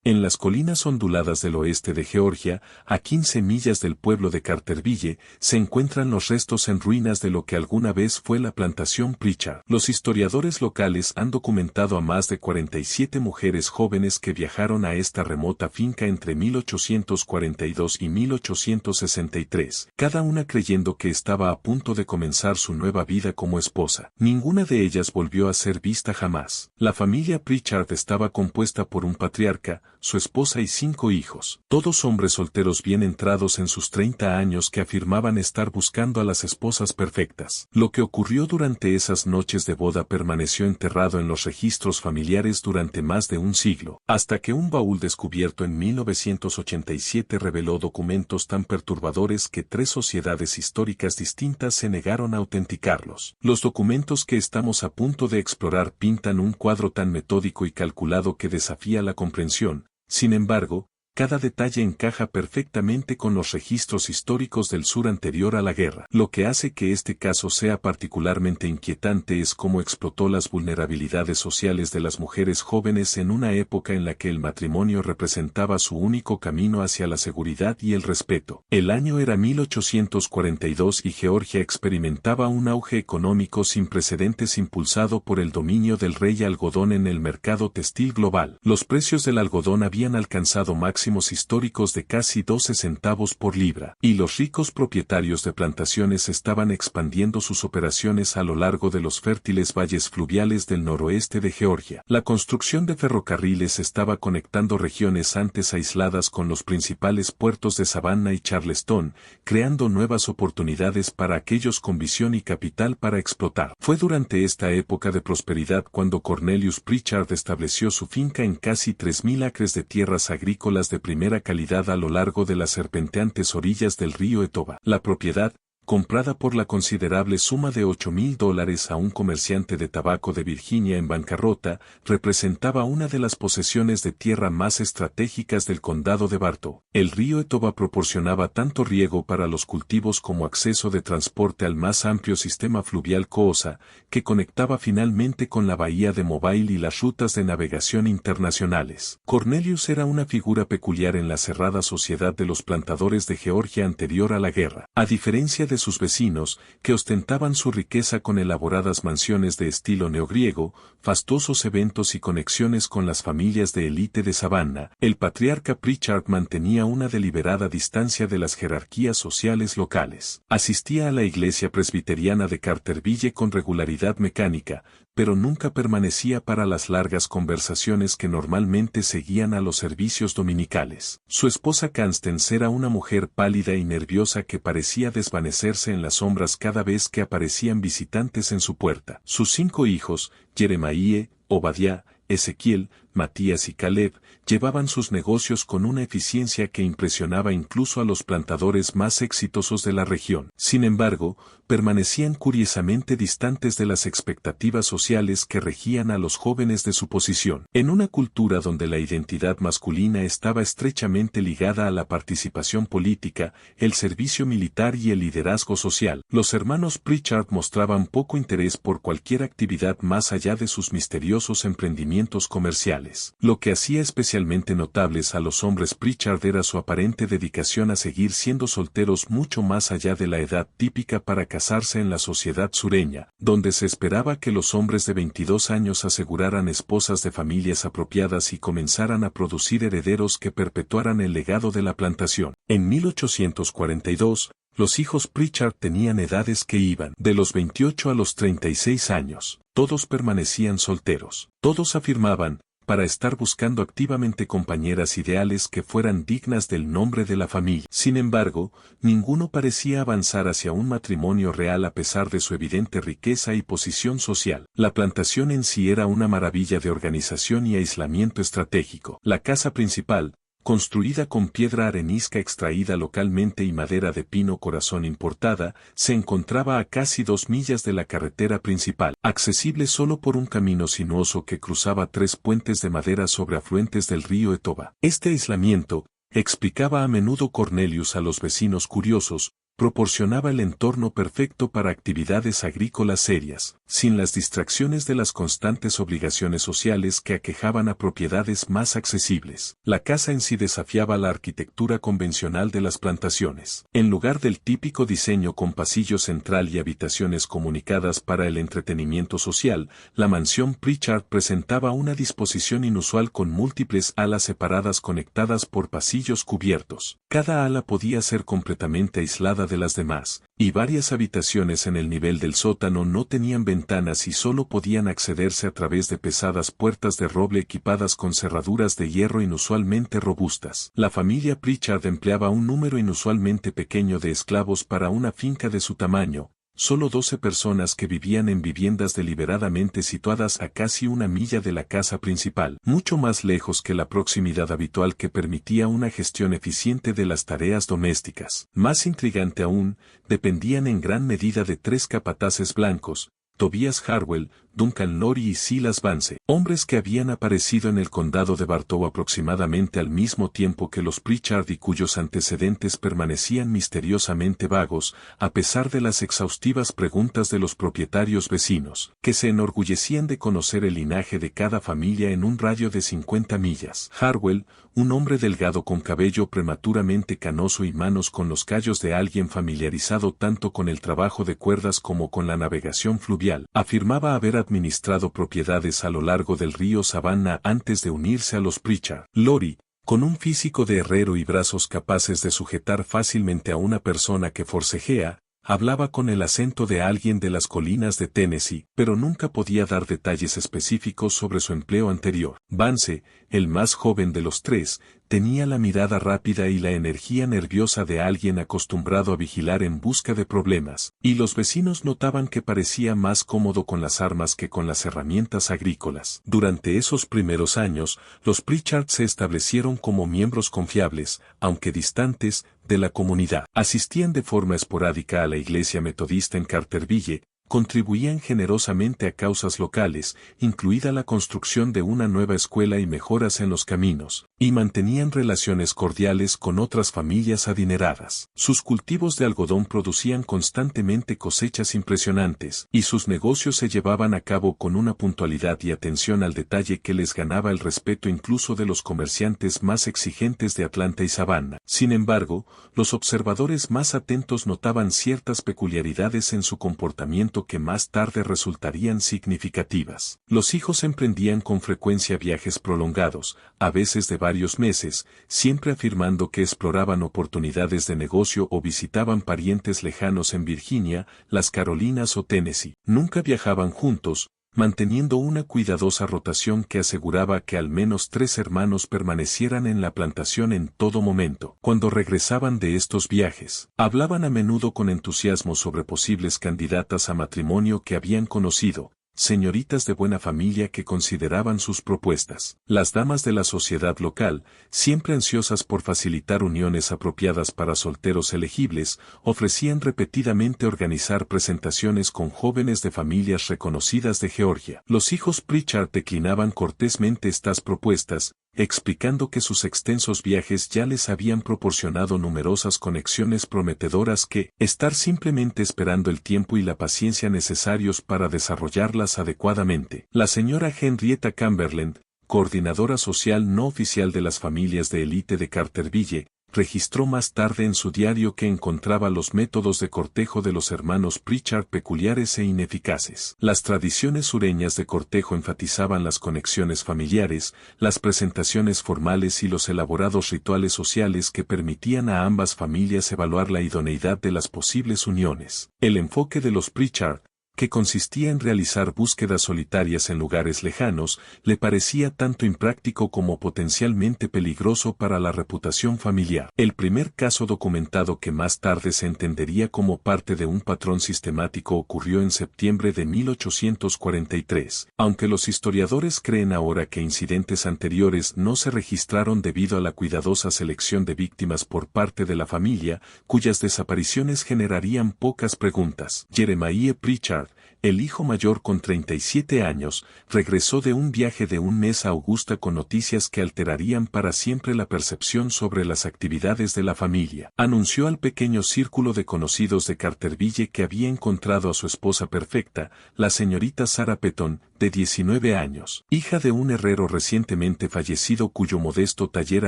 En las colinas onduladas del oeste de Georgia, a 15 millas del pueblo de Carterville, se encuentran los restos en ruinas de lo que alguna vez fue la plantación Pritchard. Los historiadores locales han documentado a más de 47 mujeres jóvenes que viajaron a esta remota finca entre 1842 y 1863, cada una creyendo que estaba a punto de comenzar su nueva vida como esposa. Ninguna de ellas volvió a ser vista jamás. La familia Pritchard estaba compuesta por un patriarca, su esposa y 5 hijos, todos hombres solteros bien entrados en sus 30 años que afirmaban estar buscando a las esposas perfectas. Lo que ocurrió durante esas noches de boda permaneció enterrado en los registros familiares durante más de un siglo, hasta que un baúl descubierto en 1987 reveló documentos tan perturbadores que 3 sociedades históricas distintas se negaron a autenticarlos. Los documentos que estamos a punto de explorar pintan un cuadro tan metódico y calculado que desafía la comprensión. Sin embargo, cada detalle encaja perfectamente con los registros históricos del sur anterior a la guerra. Lo que hace que este caso sea particularmente inquietante es cómo explotó las vulnerabilidades sociales de las mujeres jóvenes en una época en la que el matrimonio representaba su único camino hacia la seguridad y el respeto. El año era 1842 y Georgia experimentaba un auge económico sin precedentes impulsado por el dominio del rey algodón en el mercado textil global. Los precios del algodón habían alcanzado máximos históricos de casi 12 centavos por libra, y los ricos propietarios de plantaciones estaban expandiendo sus operaciones a lo largo de los fértiles valles fluviales del noroeste de Georgia. La construcción de ferrocarriles estaba conectando regiones antes aisladas con los principales puertos de Savannah y Charleston, creando nuevas oportunidades para aquellos con visión y capital para explotar. Fue durante esta época de prosperidad cuando Cornelius Pritchard estableció su finca en casi 3.000 acres de tierras agrícolas de primera calidad a lo largo de las serpenteantes orillas del río Etowah. La propiedad, comprada por la considerable suma de $8,000 a un comerciante de tabaco de Virginia en bancarrota, representaba una de las posesiones de tierra más estratégicas del condado de Bartow. El río Etowah proporcionaba tanto riego para los cultivos como acceso de transporte al más amplio sistema fluvial Coosa, que conectaba finalmente con la bahía de Mobile y las rutas de navegación internacionales. Cornelius era una figura peculiar en la cerrada sociedad de los plantadores de Georgia anterior a la guerra. A diferencia de sus vecinos, que ostentaban su riqueza con elaboradas mansiones de estilo neogriego, fastuosos eventos y conexiones con las familias de élite de Savannah, el patriarca Pritchard mantenía una deliberada distancia de las jerarquías sociales locales. Asistía a la iglesia presbiteriana de Carterville con regularidad mecánica, pero nunca permanecía para las largas conversaciones que normalmente seguían a los servicios dominicales. Su esposa Constance era una mujer pálida y nerviosa que parecía desvanecerse en las sombras cada vez que aparecían visitantes en su puerta. Sus 5 hijos, Jeremiah, Obadiah, Ezequiel, Matías y Caleb, llevaban sus negocios con una eficiencia que impresionaba incluso a los plantadores más exitosos de la región. Sin embargo, permanecían curiosamente distantes de las expectativas sociales que regían a los jóvenes de su posición. En una cultura donde la identidad masculina estaba estrechamente ligada a la participación política, el servicio militar y el liderazgo social, los hermanos Pritchard mostraban poco interés por cualquier actividad más allá de sus misteriosos emprendimientos comerciales. Lo que hacía especialmente notables a los hombres Pritchard era su aparente dedicación a seguir siendo solteros mucho más allá de la edad típica para casarse en la sociedad sureña, donde se esperaba que los hombres de 22 años aseguraran esposas de familias apropiadas y comenzaran a producir herederos que perpetuaran el legado de la plantación. En 1842, los hijos Pritchard tenían edades que iban de los 28 a los 36 años. Todos permanecían solteros. Todos afirmaban, para estar buscando activamente compañeras ideales que fueran dignas del nombre de la familia. Sin embargo, ninguno parecía avanzar hacia un matrimonio real a pesar de su evidente riqueza y posición social. La plantación en sí era una maravilla de organización y aislamiento estratégico. La casa principal, construida con piedra arenisca extraída localmente y madera de pino corazón importada, se encontraba a casi 2 millas de la carretera principal, accesible solo por un camino sinuoso que cruzaba 3 puentes de madera sobre afluentes del río Etowah. Este aislamiento, explicaba a menudo Cornelius a los vecinos curiosos, proporcionaba el entorno perfecto para actividades agrícolas serias, sin las distracciones de las constantes obligaciones sociales que aquejaban a propiedades más accesibles. La casa en sí desafiaba la arquitectura convencional de las plantaciones. En lugar del típico diseño con pasillo central y habitaciones comunicadas para el entretenimiento social, la mansión Pritchard presentaba una disposición inusual con múltiples alas separadas conectadas por pasillos cubiertos. Cada ala podía ser completamente aislada de las demás, y varias habitaciones en el nivel del sótano no tenían ventanas y solo podían accederse a través de pesadas puertas de roble equipadas con cerraduras de hierro inusualmente robustas. La familia Pritchard empleaba un número inusualmente pequeño de esclavos para una finca de su tamaño, solo 12 personas que vivían en viviendas deliberadamente situadas a casi una milla de la casa principal, mucho más lejos que la proximidad habitual que permitía una gestión eficiente de las tareas domésticas. Más intrigante aún, dependían en gran medida de 3 capataces blancos, Tobias Harwell, Duncan Lorry y Silas Vance, hombres que habían aparecido en el condado de Bartow aproximadamente al mismo tiempo que los Pritchard y cuyos antecedentes permanecían misteriosamente vagos, a pesar de las exhaustivas preguntas de los propietarios vecinos, que se enorgullecían de conocer el linaje de cada familia en un radio de 50 millas. Harwell, un hombre delgado con cabello prematuramente canoso y manos con los callos de alguien familiarizado tanto con el trabajo de cuerdas como con la navegación fluvial, afirmaba haber administrado propiedades a lo largo del río Savannah antes de unirse a los Pritchard. Lorry, con un físico de herrero y brazos capaces de sujetar fácilmente a una persona que forcejea, hablaba con el acento de alguien de las colinas de Tennessee, pero nunca podía dar detalles específicos sobre su empleo anterior. Vance, el más joven de los 3, tenía la mirada rápida y la energía nerviosa de alguien acostumbrado a vigilar en busca de problemas, y los vecinos notaban que parecía más cómodo con las armas que con las herramientas agrícolas. Durante esos primeros años, los Pritchard se establecieron como miembros confiables, aunque distantes, de la comunidad. Asistían de forma esporádica a la iglesia metodista en Carterville, contribuían generosamente a causas locales, incluida la construcción de una nueva escuela y mejoras en los caminos, y mantenían relaciones cordiales con otras familias adineradas. Sus cultivos de algodón producían constantemente cosechas impresionantes, y sus negocios se llevaban a cabo con una puntualidad y atención al detalle que les ganaba el respeto incluso de los comerciantes más exigentes de Atlanta y Savannah. Sin embargo, los observadores más atentos notaban ciertas peculiaridades en su comportamiento que más tarde resultarían significativas. Los hijos emprendían con frecuencia viajes prolongados, a veces de varios meses, siempre afirmando que exploraban oportunidades de negocio o visitaban parientes lejanos en Virginia, las Carolinas o Tennessee. Nunca viajaban juntos, manteniendo una cuidadosa rotación que aseguraba que al menos 3 hermanos permanecieran en la plantación en todo momento. Cuando regresaban de estos viajes, hablaban a menudo con entusiasmo sobre posibles candidatas a matrimonio que habían conocido, señoritas de buena familia que consideraban sus propuestas. Las damas de la sociedad local, siempre ansiosas por facilitar uniones apropiadas para solteros elegibles, ofrecían repetidamente organizar presentaciones con jóvenes de familias reconocidas de Georgia. Los hijos Pritchard declinaban cortésmente estas propuestas, explicando que sus extensos viajes ya les habían proporcionado numerosas conexiones prometedoras que, estar simplemente esperando el tiempo y la paciencia necesarios para desarrollarlas adecuadamente. La señora Henrietta Camberland, coordinadora social no oficial de las familias de élite de Carterville, registró más tarde en su diario que encontraba los métodos de cortejo de los hermanos Pritchard peculiares e ineficaces. Las tradiciones sureñas de cortejo enfatizaban las conexiones familiares, las presentaciones formales y los elaborados rituales sociales que permitían a ambas familias evaluar la idoneidad de las posibles uniones. El enfoque de los Pritchard, que consistía en realizar búsquedas solitarias en lugares lejanos, le parecía tanto impráctico como potencialmente peligroso para la reputación familiar. El primer caso documentado que más tarde se entendería como parte de un patrón sistemático ocurrió en septiembre de 1843. Aunque los historiadores creen ahora que incidentes anteriores no se registraron debido a la cuidadosa selección de víctimas por parte de la familia, cuyas desapariciones generarían pocas preguntas. Jeremiah Pritchard, El hijo mayor con 37 años, regresó de un viaje de un mes a Augusta con noticias que alterarían para siempre la percepción sobre las actividades de la familia. Anunció al pequeño círculo de conocidos de Carterville que había encontrado a su esposa perfecta, la señorita Sarah Peton, de 19 años, hija de un herrero recientemente fallecido cuyo modesto taller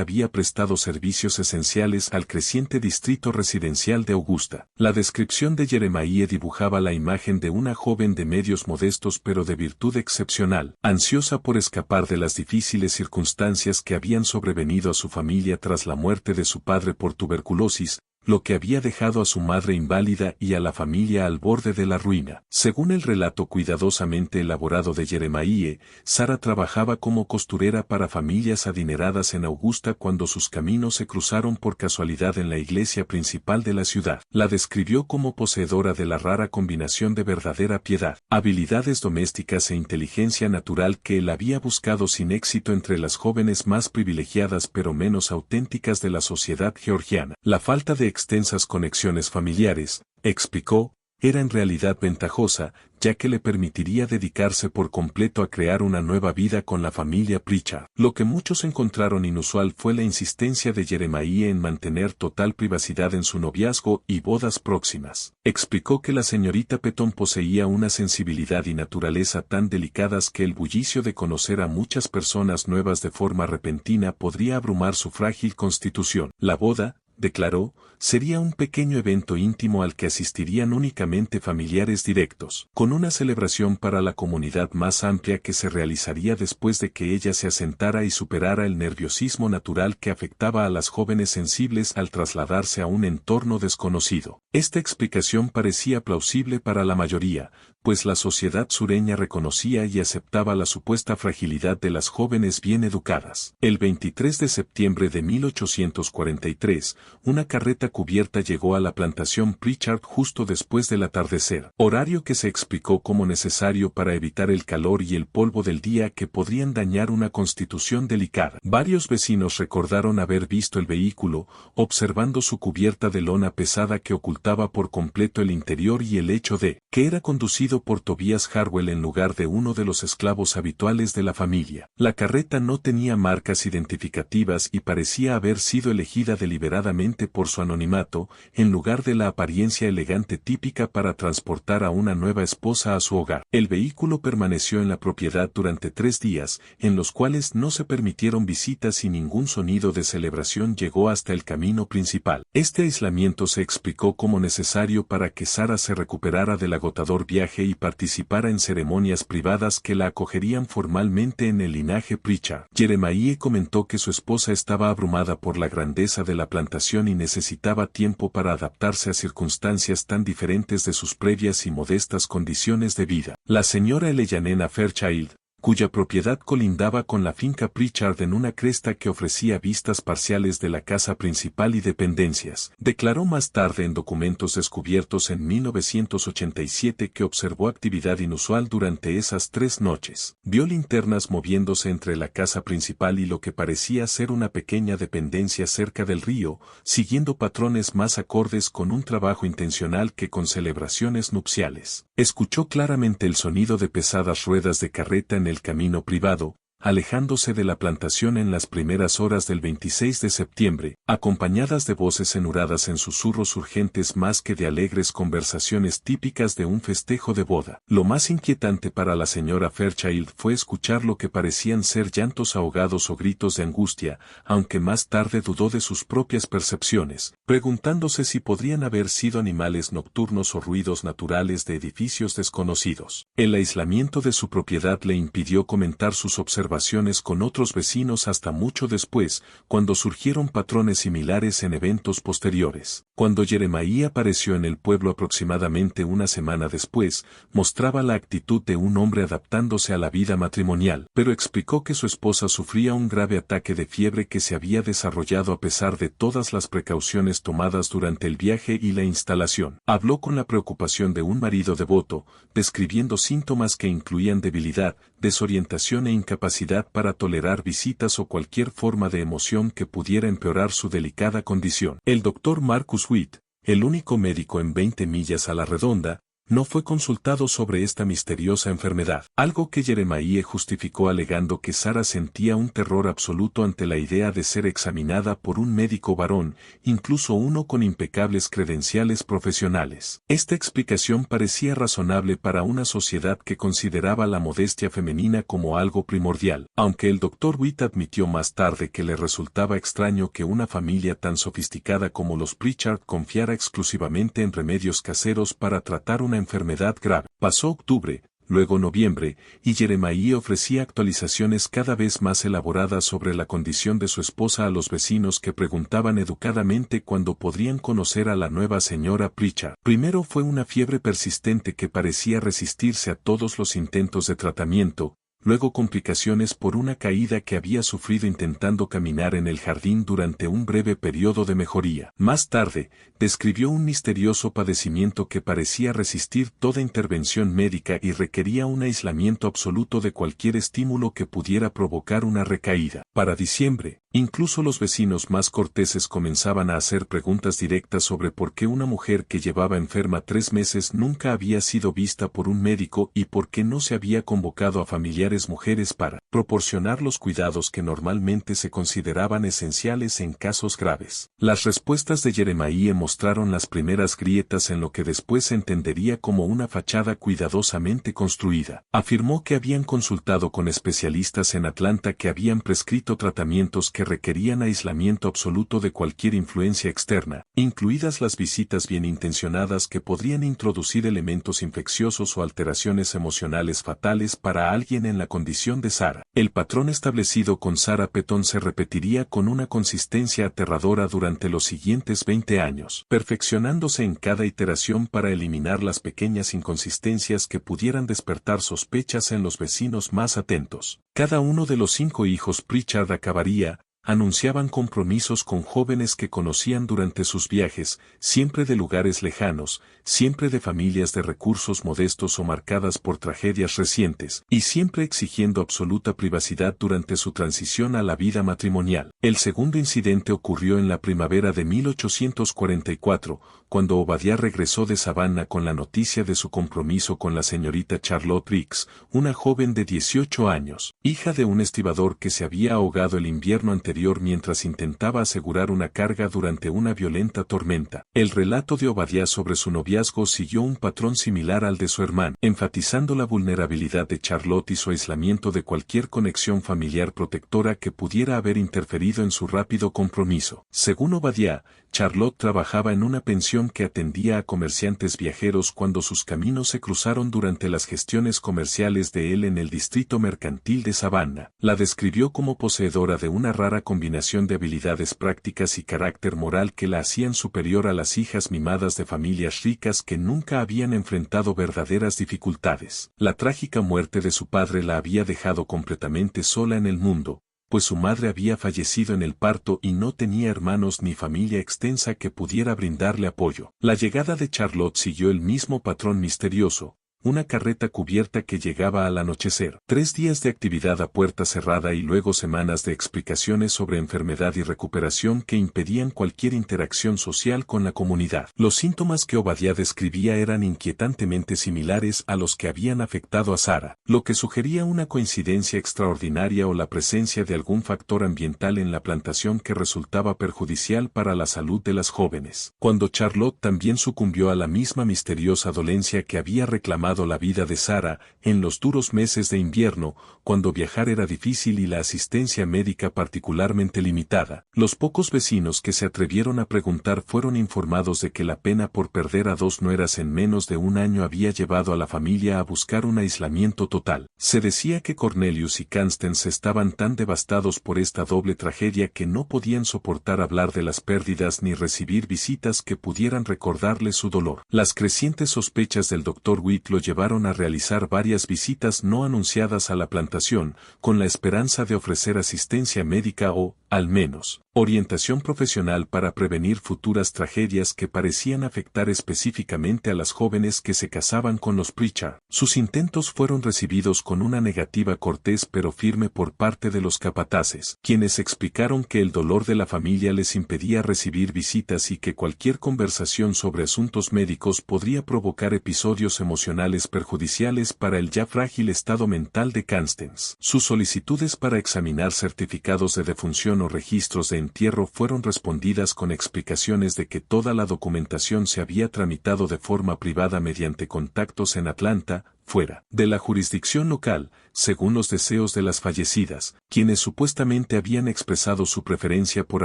había prestado servicios esenciales al creciente distrito residencial de Augusta. La descripción de Jeremiah dibujaba la imagen de una joven de medios modestos pero de virtud excepcional, ansiosa por escapar de las difíciles circunstancias que habían sobrevenido a su familia tras la muerte de su padre por tuberculosis, lo que había dejado a su madre inválida y a la familia al borde de la ruina. Según el relato cuidadosamente elaborado de Jeremiah, Sarah trabajaba como costurera para familias adineradas en Augusta cuando sus caminos se cruzaron por casualidad en la iglesia principal de la ciudad. La describió como poseedora de la rara combinación de verdadera piedad, habilidades domésticas e inteligencia natural que él había buscado sin éxito entre las jóvenes más privilegiadas pero menos auténticas de la sociedad georgiana. La falta de extensas conexiones familiares, explicó, era en realidad ventajosa, ya que le permitiría dedicarse por completo a crear una nueva vida con la familia Pritchard. Lo que muchos encontraron inusual fue la insistencia de Jeremiah en mantener total privacidad en su noviazgo y bodas próximas. Explicó que la señorita Peton poseía una sensibilidad y naturaleza tan delicadas que el bullicio de conocer a muchas personas nuevas de forma repentina podría abrumar su frágil constitución. La boda, declaró, sería un pequeño evento íntimo al que asistirían únicamente familiares directos, con una celebración para la comunidad más amplia que se realizaría después de que ella se asentara y superara el nerviosismo natural que afectaba a las jóvenes sensibles al trasladarse a un entorno desconocido. Esta explicación parecía plausible para la mayoría, pues la sociedad sureña reconocía y aceptaba la supuesta fragilidad de las jóvenes bien educadas. El 23 de septiembre de 1843, una carreta cubierta llegó a la plantación Pritchard justo después del atardecer, horario que se explicó como necesario para evitar el calor y el polvo del día que podrían dañar una constitución delicada. Varios vecinos recordaron haber visto el vehículo, observando su cubierta de lona pesada que ocultaba por completo el interior y el hecho de que era conducido por Tobias Harwell en lugar de uno de los esclavos habituales de la familia. La carreta no tenía marcas identificativas y parecía haber sido elegida deliberadamente por su anonimato, en lugar de la apariencia elegante típica para transportar a una nueva esposa a su hogar. El vehículo permaneció en la propiedad durante 3 días, en los cuales no se permitieron visitas y ningún sonido de celebración llegó hasta el camino principal. Este aislamiento se explicó como necesario para que Sarah se recuperara del agotador viaje y participara en ceremonias privadas que la acogerían formalmente en el linaje Pritchard. Jeremiah comentó que su esposa estaba abrumada por la grandeza de la plantación y necesitaba tiempo para adaptarse a circunstancias tan diferentes de sus previas y modestas condiciones de vida. La señora Eleanor Fairchild, cuya propiedad colindaba con la finca Pritchard en una cresta que ofrecía vistas parciales de la casa principal y dependencias, declaró más tarde en documentos descubiertos en 1987 que observó actividad inusual durante esas 3 noches. Vio linternas moviéndose entre la casa principal y lo que parecía ser una pequeña dependencia cerca del río, siguiendo patrones más acordes con un trabajo intencional que con celebraciones nupciales. Escuchó claramente el sonido de pesadas ruedas de carreta en el camino privado, alejándose de la plantación en las primeras horas del 26 de septiembre, acompañadas de voces enuradas en susurros urgentes más que de alegres conversaciones típicas de un festejo de boda. Lo más inquietante para la señora Fairchild fue escuchar lo que parecían ser llantos ahogados o gritos de angustia, aunque más tarde dudó de sus propias percepciones, preguntándose si podrían haber sido animales nocturnos o ruidos naturales de edificios desconocidos. El aislamiento de su propiedad le impidió comentar sus observaciones con otros vecinos hasta mucho después, cuando surgieron patrones similares en eventos posteriores. Cuando Jeremiah apareció en el pueblo aproximadamente una semana después, mostraba la actitud de un hombre adaptándose a la vida matrimonial, pero explicó que su esposa sufría un grave ataque de fiebre que se había desarrollado a pesar de todas las precauciones tomadas durante el viaje y la instalación. Habló con la preocupación de un marido devoto, describiendo síntomas que incluían debilidad, desorientación e incapacidad para tolerar visitas o cualquier forma de emoción que pudiera empeorar su delicada condición. El doctor Marcus Witt, el único médico en 20 millas a la redonda, no fue consultado sobre esta misteriosa enfermedad, algo que Jeremiah justificó alegando que Sarah sentía un terror absoluto ante la idea de ser examinada por un médico varón, incluso uno con impecables credenciales profesionales. Esta explicación parecía razonable para una sociedad que consideraba la modestia femenina como algo primordial, aunque el Dr. Witt admitió más tarde que le resultaba extraño que una familia tan sofisticada como los Pritchard confiara exclusivamente en remedios caseros para tratar una enfermedad grave. Pasó octubre, luego noviembre, y Jeremiah ofrecía actualizaciones cada vez más elaboradas sobre la condición de su esposa a los vecinos que preguntaban educadamente cuándo podrían conocer a la nueva señora Pritchard. Primero fue una fiebre persistente que parecía resistirse a todos los intentos de tratamiento, luego complicaciones por una caída que había sufrido intentando caminar en el jardín durante un breve periodo de mejoría. Más tarde, describió un misterioso padecimiento que parecía resistir toda intervención médica y requería un aislamiento absoluto de cualquier estímulo que pudiera provocar una recaída. Para diciembre, incluso los vecinos más corteses comenzaban a hacer preguntas directas sobre por qué una mujer que llevaba enferma 3 meses nunca había sido vista por un médico y por qué no se había convocado a familiares mujeres para proporcionar los cuidados que normalmente se consideraban esenciales en casos graves. Las respuestas de Jeremiah mostraron las primeras grietas en lo que después se entendería como una fachada cuidadosamente construida. Afirmó que habían consultado con especialistas en Atlanta que habían prescrito tratamientos que requerían aislamiento absoluto de cualquier influencia externa, incluidas las visitas bien intencionadas que podrían introducir elementos infecciosos o alteraciones emocionales fatales para alguien en la condición de Sarah. El patrón establecido con Sarah Petton se repetiría con una consistencia aterradora durante los siguientes 20 años, perfeccionándose en cada iteración para eliminar las pequeñas inconsistencias que pudieran despertar sospechas en los vecinos más atentos. Cada uno de los 5 hijos Pritchard acabaría, anunciaban compromisos con jóvenes que conocían durante sus viajes, siempre de lugares lejanos, siempre de familias de recursos modestos o marcadas por tragedias recientes, y siempre exigiendo absoluta privacidad durante su transición a la vida matrimonial. El segundo incidente ocurrió en la primavera de 1844, cuando Obadiah regresó de Savannah con la noticia de su compromiso con la señorita Charlotte Briggs, una joven de 18 años, hija de un estibador que se había ahogado el invierno anterior mientras intentaba asegurar una carga durante una violenta tormenta. El relato de Obadiah sobre su noviazgo siguió un patrón similar al de su hermano, enfatizando la vulnerabilidad de Charlotte y su aislamiento de cualquier conexión familiar protectora que pudiera haber interferido en su rápido compromiso. Según Obadiah, Charlotte trabajaba en una pensión que atendía a comerciantes viajeros cuando sus caminos se cruzaron durante las gestiones comerciales de él en el distrito mercantil de Savannah. La describió como poseedora de una rara combinación de habilidades prácticas y carácter moral que la hacían superior a las hijas mimadas de familias ricas que nunca habían enfrentado verdaderas dificultades. La trágica muerte de su padre la había dejado completamente sola en el mundo, pues su madre había fallecido en el parto y no tenía hermanos ni familia extensa que pudiera brindarle apoyo. La llegada de Charlotte siguió el mismo patrón misterioso, una carreta cubierta que llegaba al anochecer. 3 días de actividad a puerta cerrada y luego semanas de explicaciones sobre enfermedad y recuperación que impedían cualquier interacción social con la comunidad. Los síntomas que Obadiah describía eran inquietantemente similares a los que habían afectado a Sarah, lo que sugería una coincidencia extraordinaria o la presencia de algún factor ambiental en la plantación que resultaba perjudicial para la salud de las jóvenes. Cuando Charlotte también sucumbió a la misma misteriosa dolencia que había reclamado la vida de Sarah, en los duros meses de invierno, cuando viajar era difícil y la asistencia médica particularmente limitada, los pocos vecinos que se atrevieron a preguntar fueron informados de que la pena por perder a 2 nueras en menos de un año había llevado a la familia a buscar un aislamiento total. Se decía que Cornelius y Constance estaban tan devastados por esta doble tragedia que no podían soportar hablar de las pérdidas ni recibir visitas que pudieran recordarles su dolor. Las crecientes sospechas del Dr. Witt lo llevaron a realizar varias visitas no anunciadas a la plantación, con la esperanza de ofrecer asistencia médica o, al menos, orientación profesional para prevenir futuras tragedias que parecían afectar específicamente a las jóvenes que se casaban con los Pritchard. Sus intentos fueron recibidos con una negativa cortés pero firme por parte de los capataces, quienes explicaron que el dolor de la familia les impedía recibir visitas y que cualquier conversación sobre asuntos médicos podría provocar episodios emocionales perjudiciales para el ya frágil estado mental de Constance. Sus solicitudes para examinar certificados de defunción o registros de entierro fueron respondidas con explicaciones de que toda la documentación se había tramitado de forma privada mediante contactos en Atlanta, fuera de la jurisdicción local, según los deseos de las fallecidas, quienes supuestamente habían expresado su preferencia por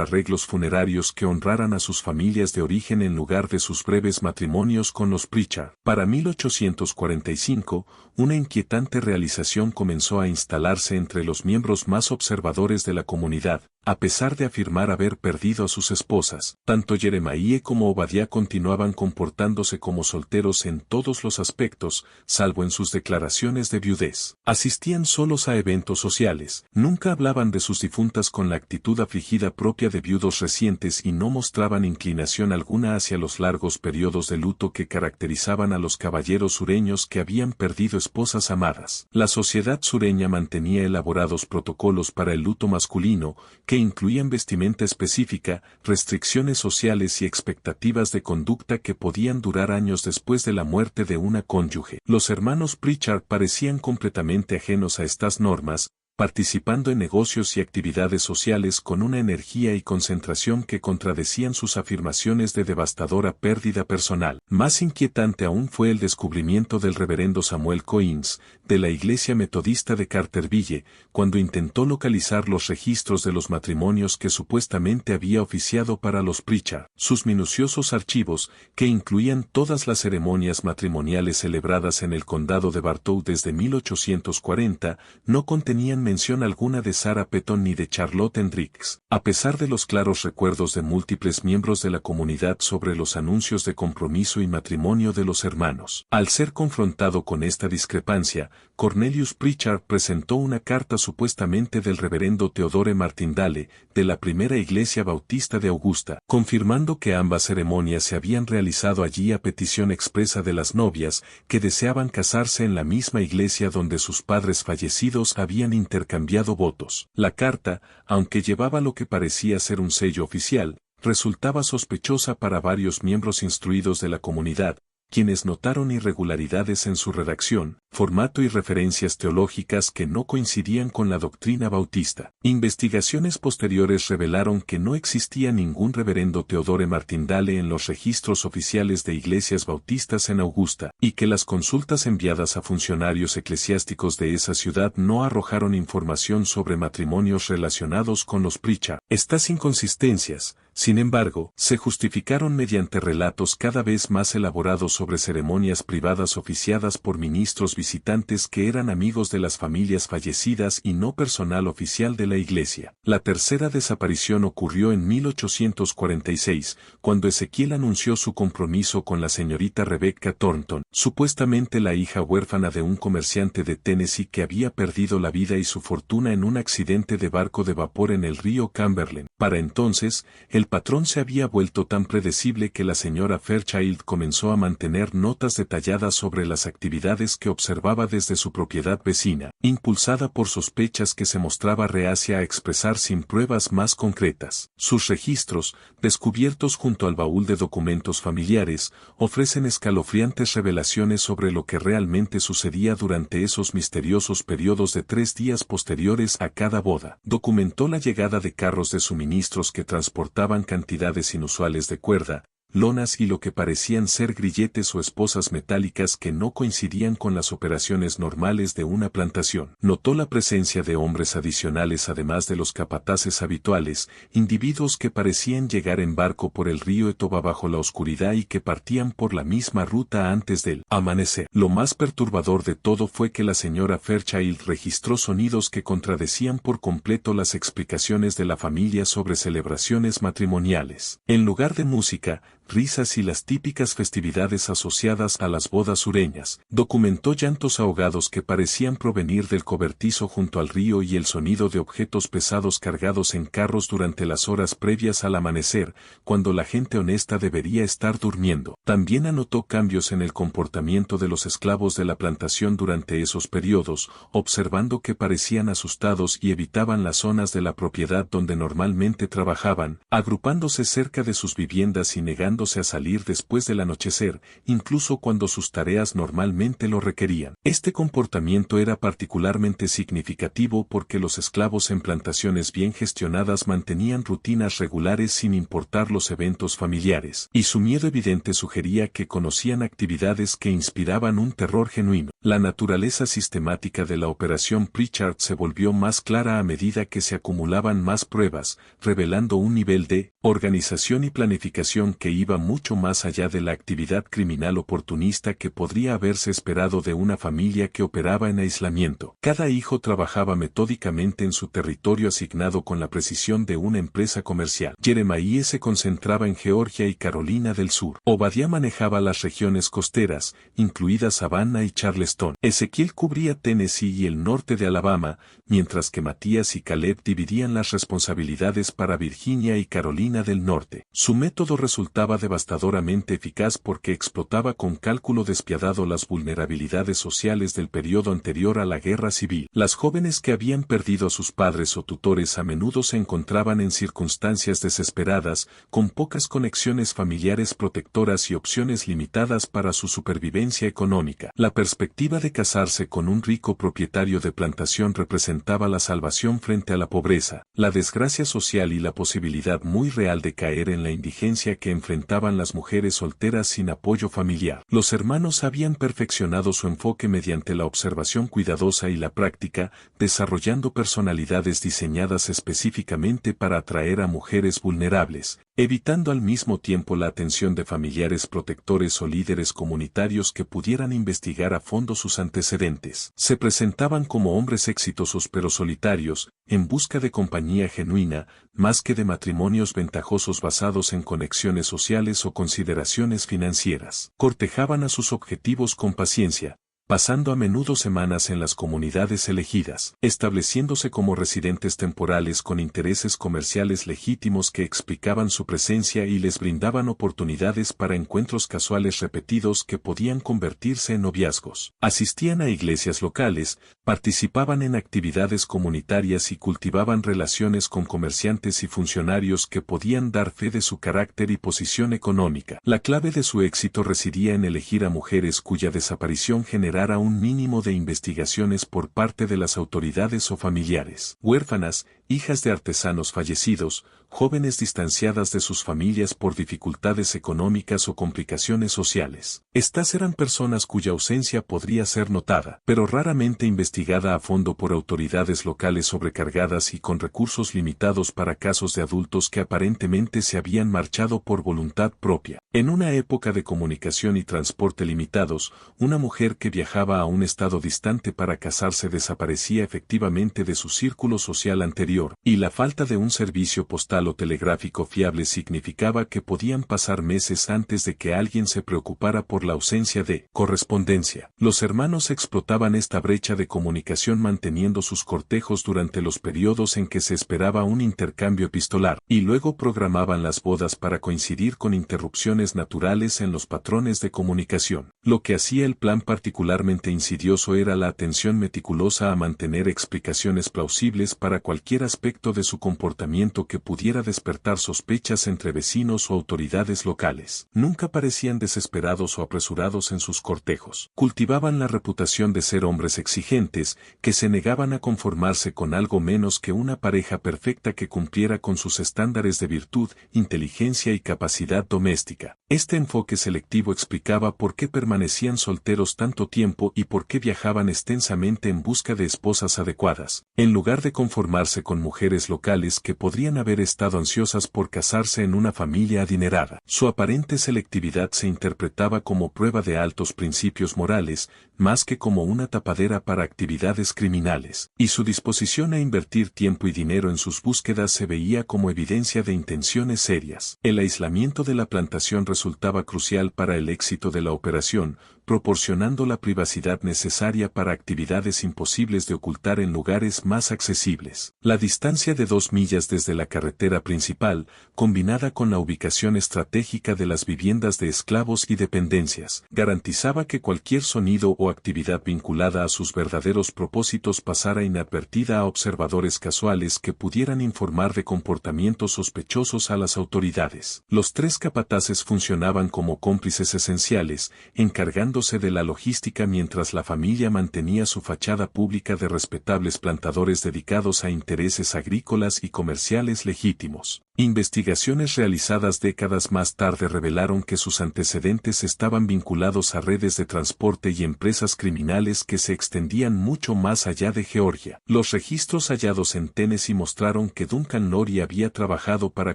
arreglos funerarios que honraran a sus familias de origen en lugar de sus breves matrimonios con los Pritchard. Para 1845, una inquietante realización comenzó a instalarse entre los miembros más observadores de la comunidad. A pesar de afirmar haber perdido a sus esposas, tanto Jeremiah como Obadiah continuaban comportándose como solteros en todos los aspectos, salvo en sus declaraciones de viudez. Asistían solos a eventos sociales, nunca hablaban de sus difuntas con la actitud afligida propia de viudos recientes y no mostraban inclinación alguna hacia los largos periodos de luto que caracterizaban a los caballeros sureños que habían perdido esposas amadas. La sociedad sureña mantenía elaborados protocolos para el luto masculino, que incluían vestimenta específica, restricciones sociales y expectativas de conducta que podían durar años después de la muerte de una cónyuge. Los hermanos Pritchard parecían completamente ajenos a estas normas, participando en negocios y actividades sociales con una energía y concentración que contradecían sus afirmaciones de devastadora pérdida personal. Más inquietante aún fue el descubrimiento del reverendo Samuel Coins, de la Iglesia Metodista de Carterville, cuando intentó localizar los registros de los matrimonios que supuestamente había oficiado para los Pritchard. Sus minuciosos archivos, que incluían todas las ceremonias matrimoniales celebradas en el condado de Bartow desde 1840, no contenían mención alguna de Sarah Petton ni de Charlotte Hendricks, a pesar de los claros recuerdos de múltiples miembros de la comunidad sobre los anuncios de compromiso y matrimonio de los hermanos. Al ser confrontado con esta discrepancia, Cornelius Pritchard presentó una carta supuestamente del reverendo Theodore Martindale, de la primera iglesia bautista de Augusta, confirmando que ambas ceremonias se habían realizado allí a petición expresa de las novias, que deseaban casarse en la misma iglesia donde sus padres fallecidos habían intercambiado votos. La carta, aunque llevaba lo que parecía ser un sello oficial, resultaba sospechosa para varios miembros instruidos de la comunidad, quienes notaron irregularidades en su redacción, formato y referencias teológicas que no coincidían con la doctrina bautista. Investigaciones posteriores revelaron que no existía ningún reverendo Theodore Martindale en los registros oficiales de iglesias bautistas en Augusta, y que las consultas enviadas a funcionarios eclesiásticos de esa ciudad no arrojaron información sobre matrimonios relacionados con los Pritchard. Estas inconsistencias, sin embargo, se justificaron mediante relatos cada vez más elaborados sobre ceremonias privadas oficiadas por ministros visitantes que eran amigos de las familias fallecidas y no personal oficial de la iglesia. La tercera desaparición ocurrió en 1846, cuando Ezequiel anunció su compromiso con la señorita Rebecca Thornton, supuestamente la hija huérfana de un comerciante de Tennessee que había perdido la vida y su fortuna en un accidente de barco de vapor en el río Cumberland. Para entonces, el patrón se había vuelto tan predecible que la señora Fairchild comenzó a mantener notas detalladas sobre las actividades que observaba desde su propiedad vecina, impulsada por sospechas que se mostraba reacia a expresar sin pruebas más concretas. Sus registros, descubiertos junto al baúl de documentos familiares, ofrecen escalofriantes revelaciones sobre lo que realmente sucedía durante esos misteriosos periodos de 3 días posteriores a cada boda. Documentó la llegada de carros de suministros que transportaban cantidades inusuales de cuerda, lonas y lo que parecían ser grilletes o esposas metálicas que no coincidían con las operaciones normales de una plantación. Notó la presencia de hombres adicionales además de los capataces habituales, individuos que parecían llegar en barco por el río Etowah bajo la oscuridad y que partían por la misma ruta antes del amanecer. Lo más perturbador de todo fue que la señora Fairchild registró sonidos que contradecían por completo las explicaciones de la familia sobre celebraciones matrimoniales. En lugar de música, risas y las típicas festividades asociadas a las bodas sureñas. Documentó llantos ahogados que parecían provenir del cobertizo junto al río y el sonido de objetos pesados cargados en carros durante las horas previas al amanecer, cuando la gente honesta debería estar durmiendo. También anotó cambios en el comportamiento de los esclavos de la plantación durante esos periodos, observando que parecían asustados y evitaban las zonas de la propiedad donde normalmente trabajaban, agrupándose cerca de sus viviendas y negándose a salir después del anochecer, incluso cuando sus tareas normalmente lo requerían. Este comportamiento era particularmente significativo porque los esclavos en plantaciones bien gestionadas mantenían rutinas regulares sin importar los eventos familiares, y su miedo evidente sugería que conocían actividades que inspiraban un terror genuino. La naturaleza sistemática de la operación Pritchard se volvió más clara a medida que se acumulaban más pruebas, revelando un nivel de organización y planificación que iba mucho más allá de la actividad criminal oportunista que podría haberse esperado de una familia que operaba en aislamiento. Cada hijo trabajaba metódicamente en su territorio asignado con la precisión de una empresa comercial. Jeremiah se concentraba en Georgia y Carolina del Sur. Obadiah manejaba las regiones costeras, incluidas Savannah y Charleston. Ezequiel cubría Tennessee y el norte de Alabama, mientras que Matías y Caleb dividían las responsabilidades para Virginia y Carolina del Norte. Su método resultaba devastadoramente eficaz porque explotaba con cálculo despiadado las vulnerabilidades sociales del periodo anterior a la guerra civil. Las jóvenes que habían perdido a sus padres o tutores a menudo se encontraban en circunstancias desesperadas, con pocas conexiones familiares protectoras y opciones limitadas para su supervivencia económica. La perspectiva de casarse con un rico propietario de plantación representaba la salvación frente a la pobreza, la desgracia social y la posibilidad muy real de caer en la indigencia que enfrentaban las mujeres solteras sin apoyo familiar. Los hermanos habían perfeccionado su enfoque mediante la observación cuidadosa y la práctica, desarrollando personalidades diseñadas específicamente para atraer a mujeres vulnerables, evitando al mismo tiempo la atención de familiares protectores o líderes comunitarios que pudieran investigar a fondo sus antecedentes. Se presentaban como hombres exitosos pero solitarios, en busca de compañía genuina, más que de matrimonios ventajosos basados en conexiones sociales o consideraciones financieras. Cortejaban a sus objetivos con paciencia, pasando a menudo semanas en las comunidades elegidas, estableciéndose como residentes temporales con intereses comerciales legítimos que explicaban su presencia y les brindaban oportunidades para encuentros casuales repetidos que podían convertirse en noviazgos. Asistían a iglesias locales, participaban en actividades comunitarias y cultivaban relaciones con comerciantes y funcionarios que podían dar fe de su carácter y posición económica. La clave de su éxito residía en elegir a mujeres cuya desaparición generara un mínimo de investigaciones por parte de las autoridades o familiares. Huérfanas, hijas de artesanos fallecidos, jóvenes distanciadas de sus familias por dificultades económicas o complicaciones sociales. Estas eran personas cuya ausencia podría ser notada, pero raramente investigada a fondo por autoridades locales sobrecargadas y con recursos limitados para casos de adultos que aparentemente se habían marchado por voluntad propia. En una época de comunicación y transporte limitados, una mujer que viajaba a un estado distante para casarse desaparecía efectivamente de su círculo social anterior, y la falta de un servicio postal o telegráfico fiable significaba que podían pasar meses antes de que alguien se preocupara por la ausencia de correspondencia. Los hermanos explotaban esta brecha de comunicación manteniendo sus cortejos durante los periodos en que se esperaba un intercambio epistolar, y luego programaban las bodas para coincidir con interrupciones naturales en los patrones de comunicación. Lo que hacía el plan particularmente insidioso era la atención meticulosa a mantener explicaciones plausibles para cualquier aspecto de su comportamiento que pudiera despertar sospechas entre vecinos o autoridades locales. Nunca parecían desesperados o apresurados en sus cortejos. Cultivaban la reputación de ser hombres exigentes, que se negaban a conformarse con algo menos que una pareja perfecta que cumpliera con sus estándares de virtud, inteligencia y capacidad doméstica. Este enfoque selectivo explicaba por qué permanecían solteros tanto tiempo y por qué viajaban extensamente en busca de esposas adecuadas. En lugar de conformarse con mujeres locales que podrían haber estado ansiosas por casarse en una familia adinerada. Su aparente selectividad se interpretaba como prueba de altos principios morales, más que como una tapadera para actividades criminales, y su disposición a invertir tiempo y dinero en sus búsquedas se veía como evidencia de intenciones serias. El aislamiento de la plantación resultaba crucial para el éxito de la operación, proporcionando la privacidad necesaria para actividades imposibles de ocultar en lugares más accesibles. La distancia de 2 millas desde la carretera principal, combinada con la ubicación estratégica de las viviendas de esclavos y dependencias, garantizaba que cualquier sonido o actividad vinculada a sus verdaderos propósitos pasara inadvertida a observadores casuales que pudieran informar de comportamientos sospechosos a las autoridades. Los 3 capataces funcionaban como cómplices esenciales, encargándose de la logística mientras la familia mantenía su fachada pública de respetables plantadores dedicados a intereses agrícolas y comerciales legítimos. Investigaciones realizadas décadas más tarde revelaron que sus antecedentes estaban vinculados a redes de transporte y empresas criminales que se extendían mucho más allá de Georgia. Los registros hallados en Tennessee mostraron que Duncan Lorry había trabajado para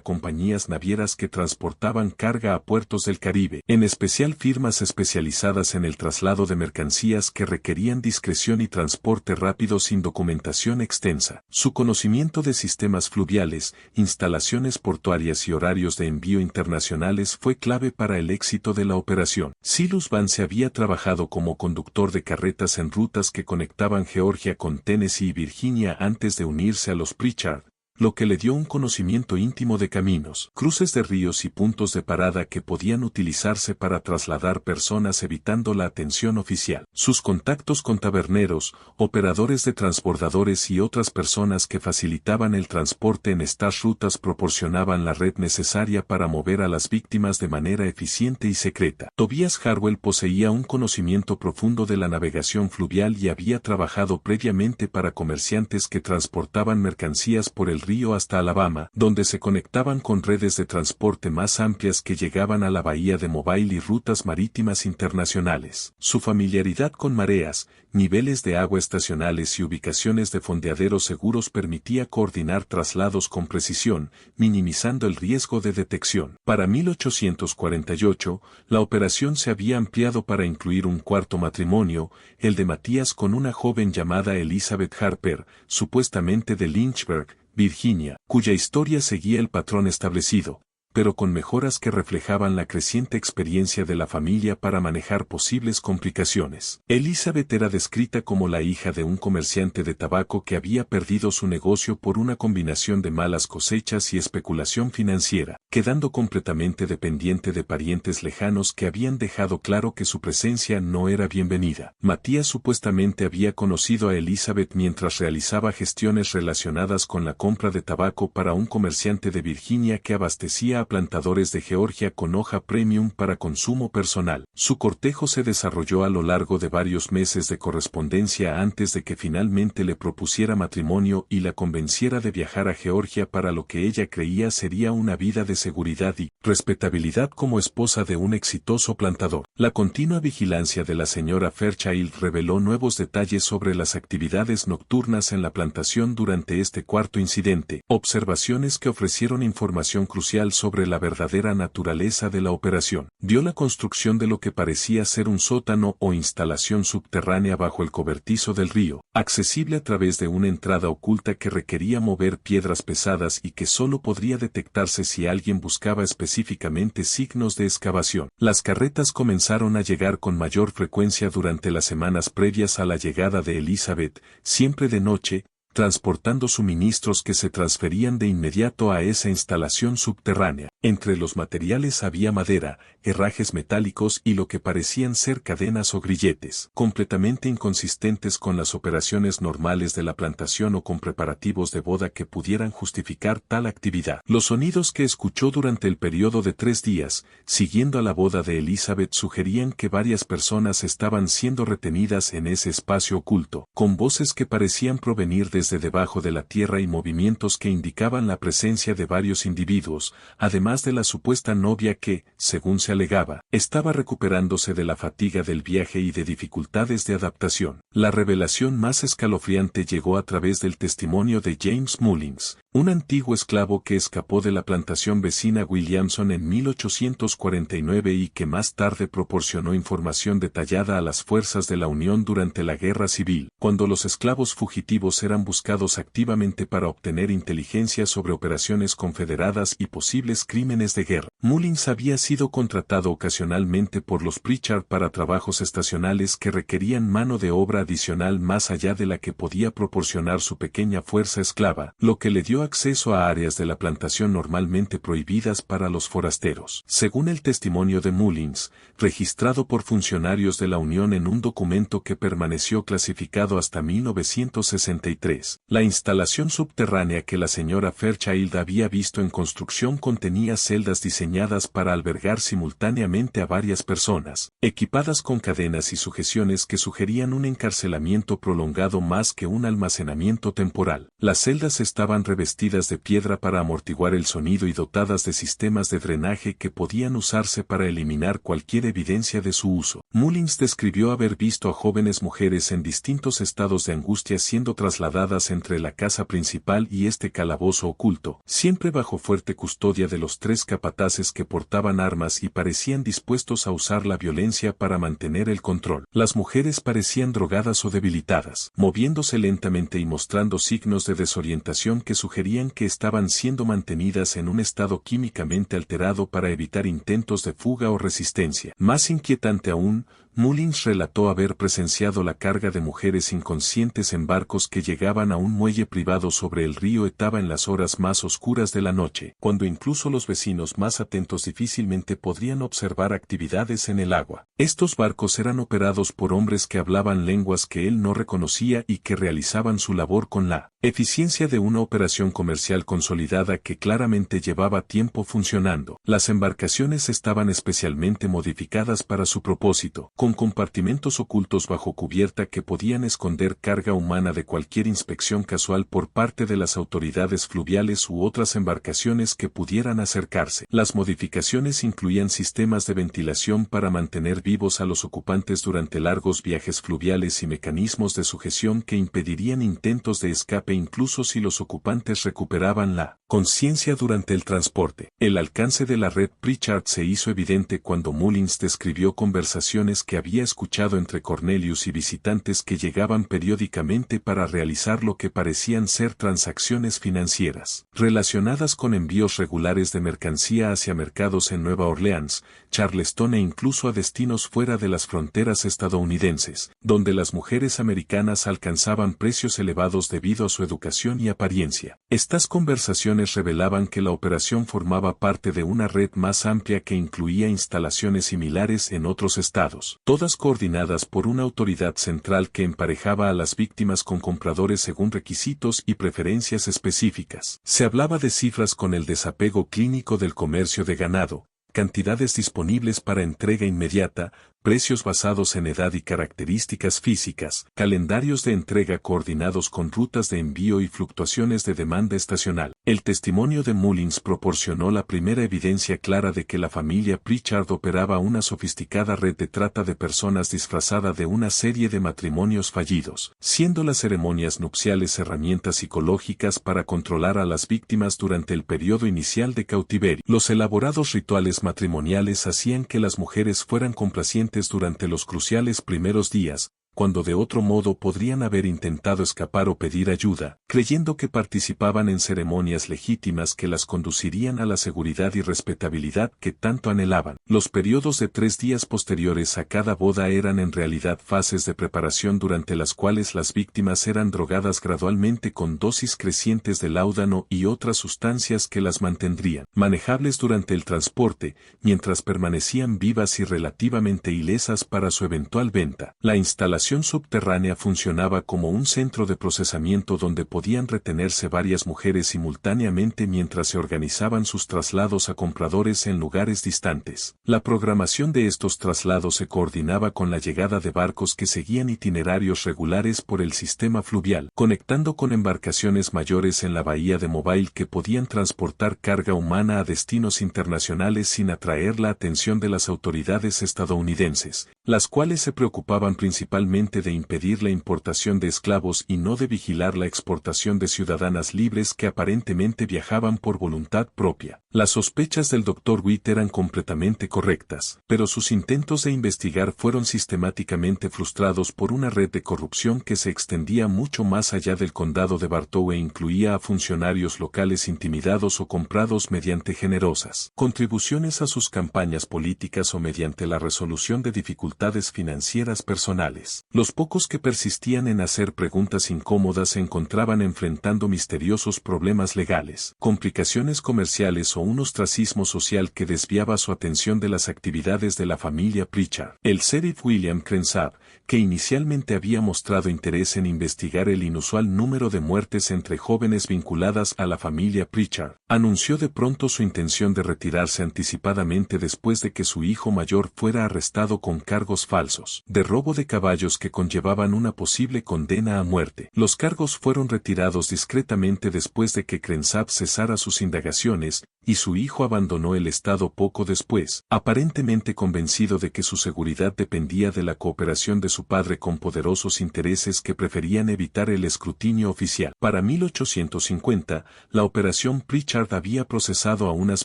compañías navieras que transportaban carga a puertos del Caribe, en especial firmas especializadas en el traslado de mercancías que requerían discreción y transporte rápido sin documentación extensa. Su conocimiento de sistemas fluviales, instalaciones portuarias y horarios de envío internacionales fue clave para el éxito de la operación. Silas Vance había trabajado como conductor de carretas en rutas que conectaban Georgia con Tennessee y Virginia antes de unirse a los Pritchard, lo que le dio un conocimiento íntimo de caminos, cruces de ríos y puntos de parada que podían utilizarse para trasladar personas evitando la atención oficial. Sus contactos con taberneros, operadores de transbordadores y otras personas que facilitaban el transporte en estas rutas proporcionaban la red necesaria para mover a las víctimas de manera eficiente y secreta. Tobias Harwell poseía un conocimiento profundo de la navegación fluvial y había trabajado previamente para comerciantes que transportaban mercancías por el río hasta Alabama, donde se conectaban con redes de transporte más amplias que llegaban a la bahía de Mobile y rutas marítimas internacionales. Su familiaridad con mareas, niveles de agua estacionales y ubicaciones de fondeaderos seguros permitía coordinar traslados con precisión, minimizando el riesgo de detección. Para 1848, la operación se había ampliado para incluir un cuarto matrimonio, el de Matías con una joven llamada Elizabeth Harper, supuestamente de Lynchburg, Virginia, cuya historia seguía el patrón establecido, pero con mejoras que reflejaban la creciente experiencia de la familia para manejar posibles complicaciones. Elizabeth era descrita como la hija de un comerciante de tabaco que había perdido su negocio por una combinación de malas cosechas y especulación financiera, quedando completamente dependiente de parientes lejanos que habían dejado claro que su presencia no era bienvenida. Matías supuestamente había conocido a Elizabeth mientras realizaba gestiones relacionadas con la compra de tabaco para un comerciante de Virginia que abastecía a plantadores de Georgia con hoja premium para consumo personal. Su cortejo se desarrolló a lo largo de varios meses de correspondencia antes de que finalmente le propusiera matrimonio y la convenciera de viajar a Georgia para lo que ella creía sería una vida de seguridad y respetabilidad como esposa de un exitoso plantador. La continua vigilancia de la señora Fairchild reveló nuevos detalles sobre las actividades nocturnas en la plantación durante este cuarto incidente, observaciones que ofrecieron información crucial sobre la verdadera naturaleza de la operación. Vio la construcción de lo que parecía ser un sótano o instalación subterránea bajo el cobertizo del río, accesible a través de una entrada oculta que requería mover piedras pesadas y que solo podría detectarse si alguien buscaba específicamente signos de excavación. Las carretas comenzaron a llegar con mayor frecuencia durante las semanas previas a la llegada de Elizabeth, siempre de noche, transportando suministros que se transferían de inmediato a esa instalación subterránea. Entre los materiales había madera, herrajes metálicos y lo que parecían ser cadenas o grilletes, completamente inconsistentes con las operaciones normales de la plantación o con preparativos de boda que pudieran justificar tal actividad. Los sonidos que escuchó durante el periodo de 3 días, siguiendo a la boda de Elizabeth, sugerían que varias personas estaban siendo retenidas en ese espacio oculto, con voces que parecían provenir desde desde debajo de la tierra y movimientos que indicaban la presencia de varios individuos, además de la supuesta novia que, según se alegaba, estaba recuperándose de la fatiga del viaje y de dificultades de adaptación. La revelación más escalofriante llegó a través del testimonio de James Mullins, un antiguo esclavo que escapó de la plantación vecina Williamson en 1849 y que más tarde proporcionó información detallada a las fuerzas de la Unión durante la Guerra Civil, cuando los esclavos fugitivos eran buscados activamente para obtener inteligencia sobre operaciones confederadas y posibles crímenes de guerra. Mullins había sido contratado ocasionalmente por los Pritchard para trabajos estacionales que requerían mano de obra adicional más allá de la que podía proporcionar su pequeña fuerza esclava, lo que le dio acceso a áreas de la plantación normalmente prohibidas para los forasteros. Según el testimonio de Mullins, registrado por funcionarios de la Unión en un documento que permaneció clasificado hasta 1963, la instalación subterránea que la señora Fairchild había visto en construcción contenía celdas diseñadas para albergar simultáneamente a varias personas, equipadas con cadenas y sujeciones que sugerían un encarcelamiento prolongado más que un almacenamiento temporal. Las celdas estaban revestidas de piedra para amortiguar el sonido y dotadas de sistemas de drenaje que podían usarse para eliminar cualquier evidencia de su uso. Mullins describió haber visto a jóvenes mujeres en distintos estados de angustia siendo trasladadas entre la casa principal y este calabozo oculto, siempre bajo fuerte custodia de los 3 capataces que portaban armas y parecían dispuestos a usar la violencia para mantener el control. Las mujeres parecían drogadas o debilitadas, moviéndose lentamente y mostrando signos de desorientación que sugerían que estaban siendo mantenidas en un estado químicamente alterado para evitar intentos de fuga o resistencia. Más inquietante aún, Mullins relató haber presenciado la carga de mujeres inconscientes en barcos que llegaban a un muelle privado sobre el río Etaba en las horas más oscuras de la noche, cuando incluso los vecinos más atentos difícilmente podrían observar actividades en el agua. Estos barcos eran operados por hombres que hablaban lenguas que él no reconocía y que realizaban su labor con la eficiencia de una operación comercial consolidada que claramente llevaba tiempo funcionando. Las embarcaciones estaban especialmente modificadas para su propósito, con compartimentos ocultos bajo cubierta que podían esconder carga humana de cualquier inspección casual por parte de las autoridades fluviales u otras embarcaciones que pudieran acercarse. Las modificaciones incluían sistemas de ventilación para mantener vivos a los ocupantes durante largos viajes fluviales y mecanismos de sujeción que impedirían intentos de escape incluso si los ocupantes recuperaban la conciencia durante el transporte. El alcance de la red Pritchard se hizo evidente cuando Mullins describió conversaciones que había escuchado entre Cornelius y visitantes que llegaban periódicamente para realizar lo que parecían ser transacciones financieras, relacionadas con envíos regulares de mercancía hacia mercados en Nueva Orleans, Charleston e incluso a destinos fuera de las fronteras estadounidenses, donde las mujeres americanas alcanzaban precios elevados debido a su educación y apariencia. Estas conversaciones revelaban que la operación formaba parte de una red más amplia que incluía instalaciones similares en otros estados, todas coordinadas por una autoridad central que emparejaba a las víctimas con compradores según requisitos y preferencias específicas. Se hablaba de cifras con el desapego clínico del comercio de ganado, cantidades disponibles para entrega inmediata, precios basados en edad y características físicas, calendarios de entrega coordinados con rutas de envío y fluctuaciones de demanda estacional. El testimonio de Mullins proporcionó la primera evidencia clara de que la familia Pritchard operaba una sofisticada red de trata de personas disfrazada de una serie de matrimonios fallidos, siendo las ceremonias nupciales herramientas psicológicas para controlar a las víctimas durante el periodo inicial de cautiverio. Los elaborados rituales matrimoniales hacían que las mujeres fueran complacientes durante los cruciales primeros días, cuando de otro modo podrían haber intentado escapar o pedir ayuda, creyendo que participaban en ceremonias legítimas que las conducirían a la seguridad y respetabilidad que tanto anhelaban. Los periodos de 3 días posteriores a cada boda eran en realidad fases de preparación durante las cuales las víctimas eran drogadas gradualmente con dosis crecientes de láudano y otras sustancias que las mantendrían manejables durante el transporte, mientras permanecían vivas y relativamente ilesas para su eventual venta. La instalación estación subterránea funcionaba como un centro de procesamiento donde podían retenerse varias mujeres simultáneamente mientras se organizaban sus traslados a compradores en lugares distantes. La programación de estos traslados se coordinaba con la llegada de barcos que seguían itinerarios regulares por el sistema fluvial, conectando con embarcaciones mayores en la bahía de Mobile que podían transportar carga humana a destinos internacionales sin atraer la atención de las autoridades estadounidenses, las cuales se preocupaban principalmente de impedir la importación de esclavos y no de vigilar la exportación de ciudadanas libres que aparentemente viajaban por voluntad propia. Las sospechas del Dr. Witt eran completamente correctas, pero sus intentos de investigar fueron sistemáticamente frustrados por una red de corrupción que se extendía mucho más allá del condado de Bartow e incluía a funcionarios locales intimidados o comprados mediante generosas contribuciones a sus campañas políticas o mediante la resolución de dificultades financieras personales. Los pocos que persistían en hacer preguntas incómodas se encontraban enfrentando misteriosos problemas legales, complicaciones comerciales o un ostracismo social que desviaba su atención de las actividades de la familia Pritchard. El sheriff William Crenshaw, que inicialmente había mostrado interés en investigar el inusual número de muertes entre jóvenes vinculadas a la familia Pritchard, anunció de pronto su intención de retirarse anticipadamente después de que su hijo mayor fuera arrestado con cargos falsos de robo de caballos que conllevaban una posible condena a muerte. Los cargos fueron retirados discretamente después de que Crenshaw cesara sus indagaciones, y su hijo abandonó el estado poco después, aparentemente convencido de que su seguridad dependía de la cooperación de su padre con poderosos intereses que preferían evitar el escrutinio oficial. Para 1850, la operación Pritchard había procesado a unas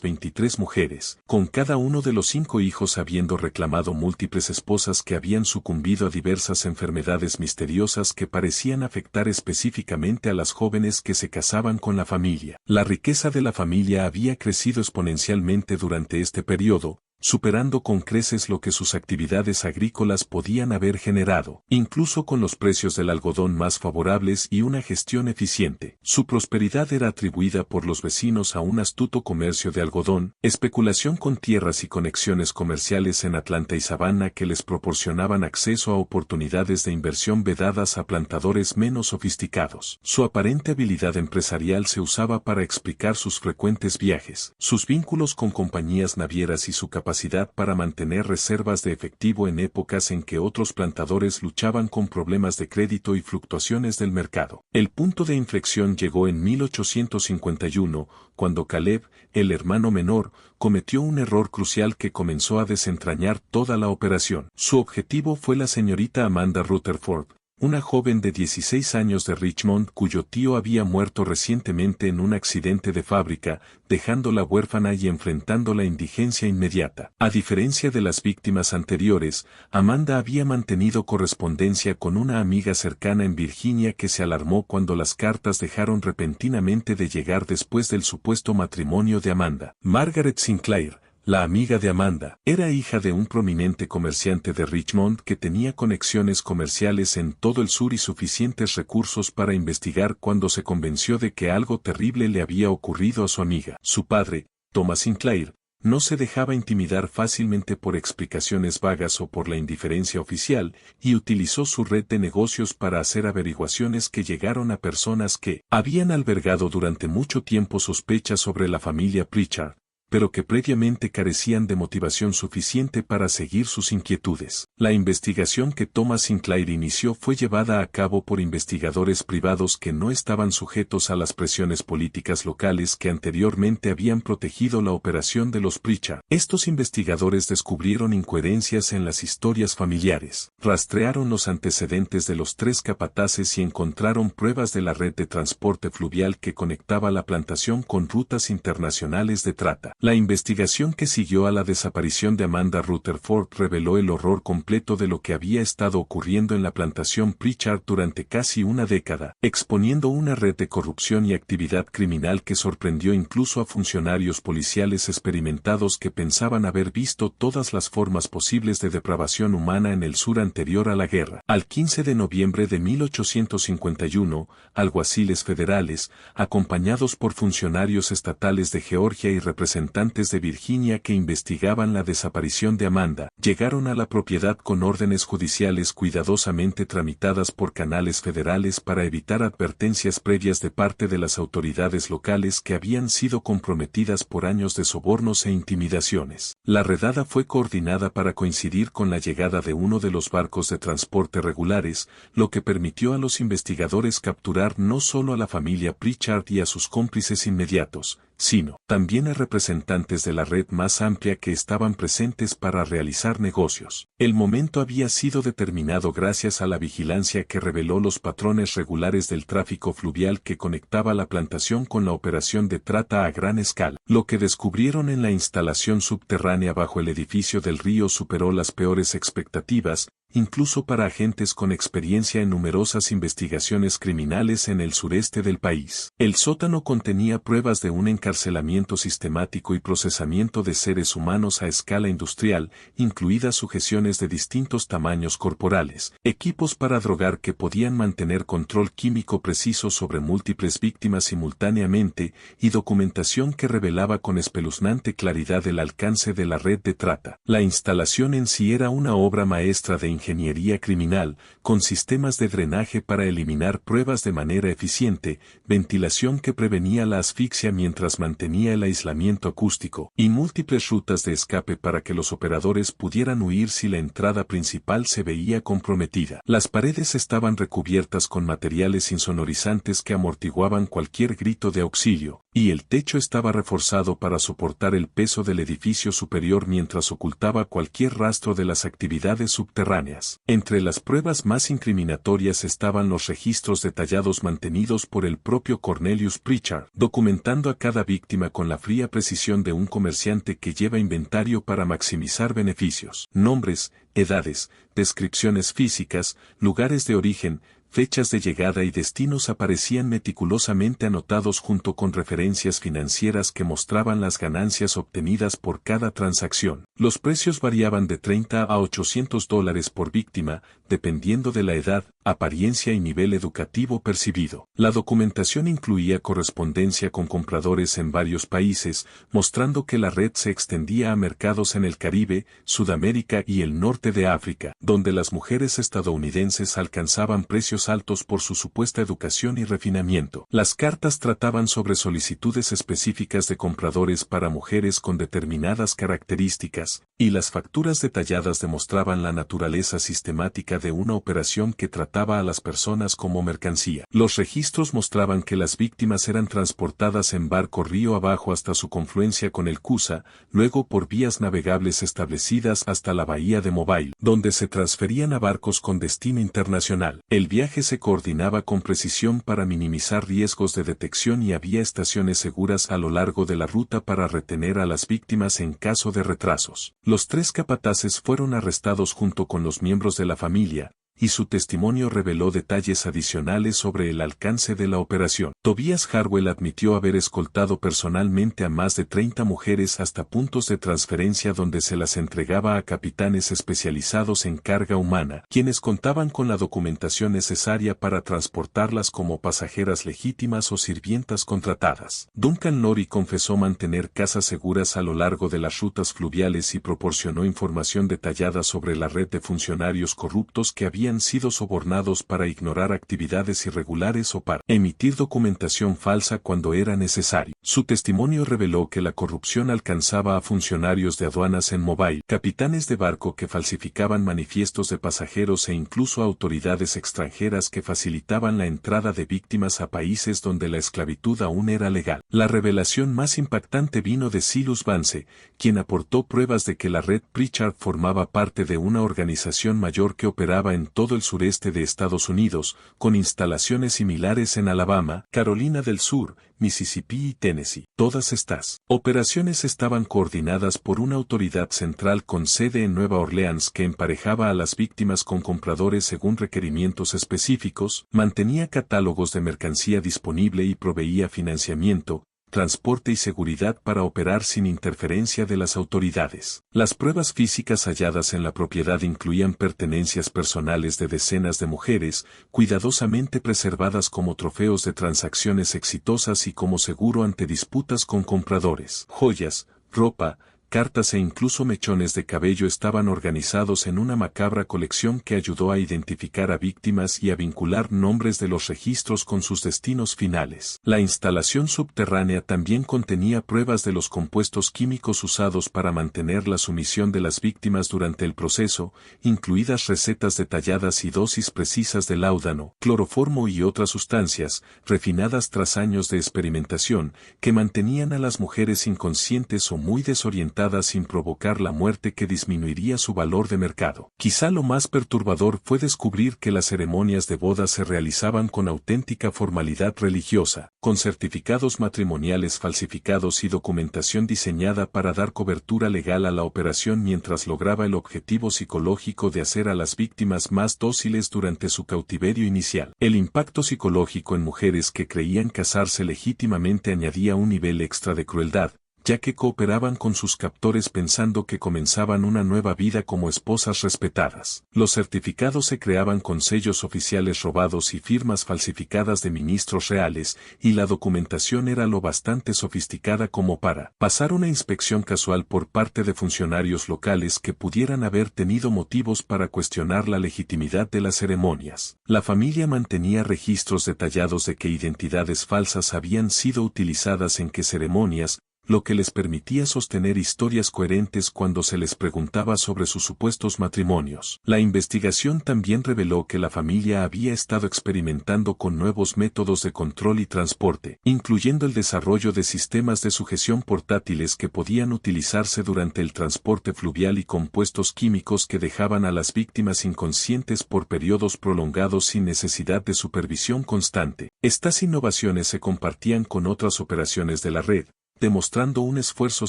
23 mujeres, con cada uno de los 5 hijos habiendo reclamado múltiples esposas que habían sucumbido a diversas enfermedades misteriosas que parecían afectar específicamente a las jóvenes que se casaban con la familia. La riqueza de la familia había crecido exponencialmente durante este periodo, superando con creces lo que sus actividades agrícolas podían haber generado, incluso con los precios del algodón más favorables y una gestión eficiente. Su prosperidad era atribuida por los vecinos a un astuto comercio de algodón, especulación con tierras y conexiones comerciales en Atlanta y Savannah que les proporcionaban acceso a oportunidades de inversión vedadas a plantadores menos sofisticados. Su aparente habilidad empresarial se usaba para explicar sus frecuentes viajes, sus vínculos con compañías navieras y su capacidad para mantener reservas de efectivo en épocas en que otros plantadores luchaban con problemas de crédito y fluctuaciones del mercado. El punto de inflexión llegó en 1851, cuando Caleb, el hermano menor, cometió un error crucial que comenzó a desentrañar toda la operación. Su objetivo fue la señorita Amanda Rutherford, una joven de 16 años de Richmond cuyo tío había muerto recientemente en un accidente de fábrica, dejándola huérfana y enfrentando la indigencia inmediata. A diferencia de las víctimas anteriores, Amanda había mantenido correspondencia con una amiga cercana en Virginia que se alarmó cuando las cartas dejaron repentinamente de llegar después del supuesto matrimonio de Amanda. Margaret Sinclair, la amiga de Amanda, era hija de un prominente comerciante de Richmond que tenía conexiones comerciales en todo el sur y suficientes recursos para investigar cuando se convenció de que algo terrible le había ocurrido a su amiga. Su padre, Thomas Sinclair, no se dejaba intimidar fácilmente por explicaciones vagas o por la indiferencia oficial, y utilizó su red de negocios para hacer averiguaciones que llegaron a personas que habían albergado durante mucho tiempo sospechas sobre la familia Pritchard, pero que previamente carecían de motivación suficiente para seguir sus inquietudes. La investigación que Thomas Sinclair inició fue llevada a cabo por investigadores privados que no estaban sujetos a las presiones políticas locales que anteriormente habían protegido la operación de los Pritchard. Estos investigadores descubrieron incoherencias en las historias familiares, rastrearon los antecedentes de los 3 capataces y encontraron pruebas de la red de transporte fluvial que conectaba la plantación con rutas internacionales de trata. La investigación que siguió a la desaparición de Amanda Rutherford reveló el horror completo de lo que había estado ocurriendo en la plantación Pritchard durante casi una década, exponiendo una red de corrupción y actividad criminal que sorprendió incluso a funcionarios policiales experimentados que pensaban haber visto todas las formas posibles de depravación humana en el sur anterior a la guerra. Al 15 de noviembre de 1851, alguaciles federales, acompañados por funcionarios estatales de Georgia y representantes representantes de Virginia que investigaban la desaparición de Amanda llegaron a la propiedad con órdenes judiciales cuidadosamente tramitadas por canales federales para evitar advertencias previas de parte de las autoridades locales que habían sido comprometidas por años de sobornos e intimidaciones. La redada fue coordinada para coincidir con la llegada de uno de los barcos de transporte regulares, lo que permitió a los investigadores capturar no solo a la familia Pritchard y a sus cómplices inmediatos, sino también a representantes de la red más amplia que estaban presentes para realizar negocios. El momento había sido determinado gracias a la vigilancia que reveló los patrones regulares del tráfico fluvial que conectaba la plantación con la operación de trata a gran escala. Lo que descubrieron en la instalación subterránea bajo el edificio del río superó las peores expectativas, incluso para agentes con experiencia en numerosas investigaciones criminales en el sureste del país. El sótano contenía pruebas de un encarcelamiento sistemático y procesamiento de seres humanos a escala industrial, incluidas sujeciones de distintos tamaños corporales, equipos para drogar que podían mantener control químico preciso sobre múltiples víctimas simultáneamente, y documentación que revelaba con espeluznante claridad el alcance de la red de trata. La instalación en sí era una obra maestra de ingeniería criminal, con sistemas de drenaje para eliminar pruebas de manera eficiente, ventilación que prevenía la asfixia mientras mantenía el aislamiento acústico, y múltiples rutas de escape para que los operadores pudieran huir si la entrada principal se veía comprometida. Las paredes estaban recubiertas con materiales insonorizantes que amortiguaban cualquier grito de auxilio, y el techo estaba reforzado para soportar el peso del edificio superior mientras ocultaba cualquier rastro de las actividades subterráneas. Entre las pruebas más incriminatorias estaban los registros detallados mantenidos por el propio Cornelius Pritchard, documentando a cada víctima con la fría precisión de un comerciante que lleva inventario para maximizar beneficios. Nombres, edades, descripciones físicas, lugares de origen, fechas de llegada y destinos aparecían meticulosamente anotados junto con referencias financieras que mostraban las ganancias obtenidas por cada transacción. Los precios variaban de $30 a $800 por víctima, dependiendo de la edad, apariencia y nivel educativo percibido. La documentación incluía correspondencia con compradores en varios países, mostrando que la red se extendía a mercados en el Caribe, Sudamérica y el norte de África, donde las mujeres estadounidenses alcanzaban precios altos por su supuesta educación y refinamiento. Las cartas trataban sobre solicitudes específicas de compradores para mujeres con determinadas características, y las facturas detalladas demostraban la naturaleza sistemática de una operación que trataba a las personas como mercancía. Los registros mostraban que las víctimas eran transportadas en barco río abajo hasta su confluencia con el Coosa, luego por vías navegables establecidas hasta la bahía de Mobile, donde se transferían a barcos con destino internacional. El viaje se coordinaba con precisión para minimizar riesgos de detección y había estaciones seguras a lo largo de la ruta para retener a las víctimas en caso de retrasos. Los 3 capataces fueron arrestados junto con los miembros de la familia, y su testimonio reveló detalles adicionales sobre el alcance de la operación. Tobias Harwell admitió haber escoltado personalmente a más de 30 mujeres hasta puntos de transferencia donde se las entregaba a capitanes especializados en carga humana, quienes contaban con la documentación necesaria para transportarlas como pasajeras legítimas o sirvientas contratadas. Duncan Lorry confesó mantener casas seguras a lo largo de las rutas fluviales y proporcionó información detallada sobre la red de funcionarios corruptos que habían sido sobornados para ignorar actividades irregulares o para emitir documentación falsa cuando era necesario. Su testimonio reveló que la corrupción alcanzaba a funcionarios de aduanas en Mobile, capitanes de barco que falsificaban manifiestos de pasajeros e incluso autoridades extranjeras que facilitaban la entrada de víctimas a países donde la esclavitud aún era legal. La revelación más impactante vino de Silas Vance, quien aportó pruebas de que la red Pritchard formaba parte de una organización mayor que operaba en todo el sureste de Estados Unidos, con instalaciones similares en Alabama, Carolina del Sur, Mississippi y Tennessee. Todas estas operaciones estaban coordinadas por una autoridad central con sede en Nueva Orleans que emparejaba a las víctimas con compradores según requerimientos específicos, mantenía catálogos de mercancía disponible y proveía financiamiento, transporte y seguridad para operar sin interferencia de las autoridades. Las pruebas físicas halladas en la propiedad incluían pertenencias personales de decenas de mujeres, cuidadosamente preservadas como trofeos de transacciones exitosas y como seguro ante disputas con compradores. Joyas, ropa, cartas e incluso mechones de cabello estaban organizados en una macabra colección que ayudó a identificar a víctimas y a vincular nombres de los registros con sus destinos finales. La instalación subterránea también contenía pruebas de los compuestos químicos usados para mantener la sumisión de las víctimas durante el proceso, incluidas recetas detalladas y dosis precisas de láudano, cloroformo y otras sustancias, refinadas tras años de experimentación, que mantenían a las mujeres inconscientes o muy desorientadas sin provocar la muerte que disminuiría su valor de mercado. Quizá lo más perturbador fue descubrir que las ceremonias de boda se realizaban con auténtica formalidad religiosa, con certificados matrimoniales falsificados y documentación diseñada para dar cobertura legal a la operación mientras lograba el objetivo psicológico de hacer a las víctimas más dóciles durante su cautiverio inicial. El impacto psicológico en mujeres que creían casarse legítimamente añadía un nivel extra de crueldad, ya que cooperaban con sus captores pensando que comenzaban una nueva vida como esposas respetadas. Los certificados se creaban con sellos oficiales robados y firmas falsificadas de ministros reales, y la documentación era lo bastante sofisticada como para pasar una inspección casual por parte de funcionarios locales que pudieran haber tenido motivos para cuestionar la legitimidad de las ceremonias. La familia mantenía registros detallados de qué identidades falsas habían sido utilizadas en qué ceremonias, lo que les permitía sostener historias coherentes cuando se les preguntaba sobre sus supuestos matrimonios. La investigación también reveló que la familia había estado experimentando con nuevos métodos de control y transporte, incluyendo el desarrollo de sistemas de sujeción portátiles que podían utilizarse durante el transporte fluvial y compuestos químicos que dejaban a las víctimas inconscientes por periodos prolongados sin necesidad de supervisión constante. Estas innovaciones se compartían con otras operaciones de la red, demostrando un esfuerzo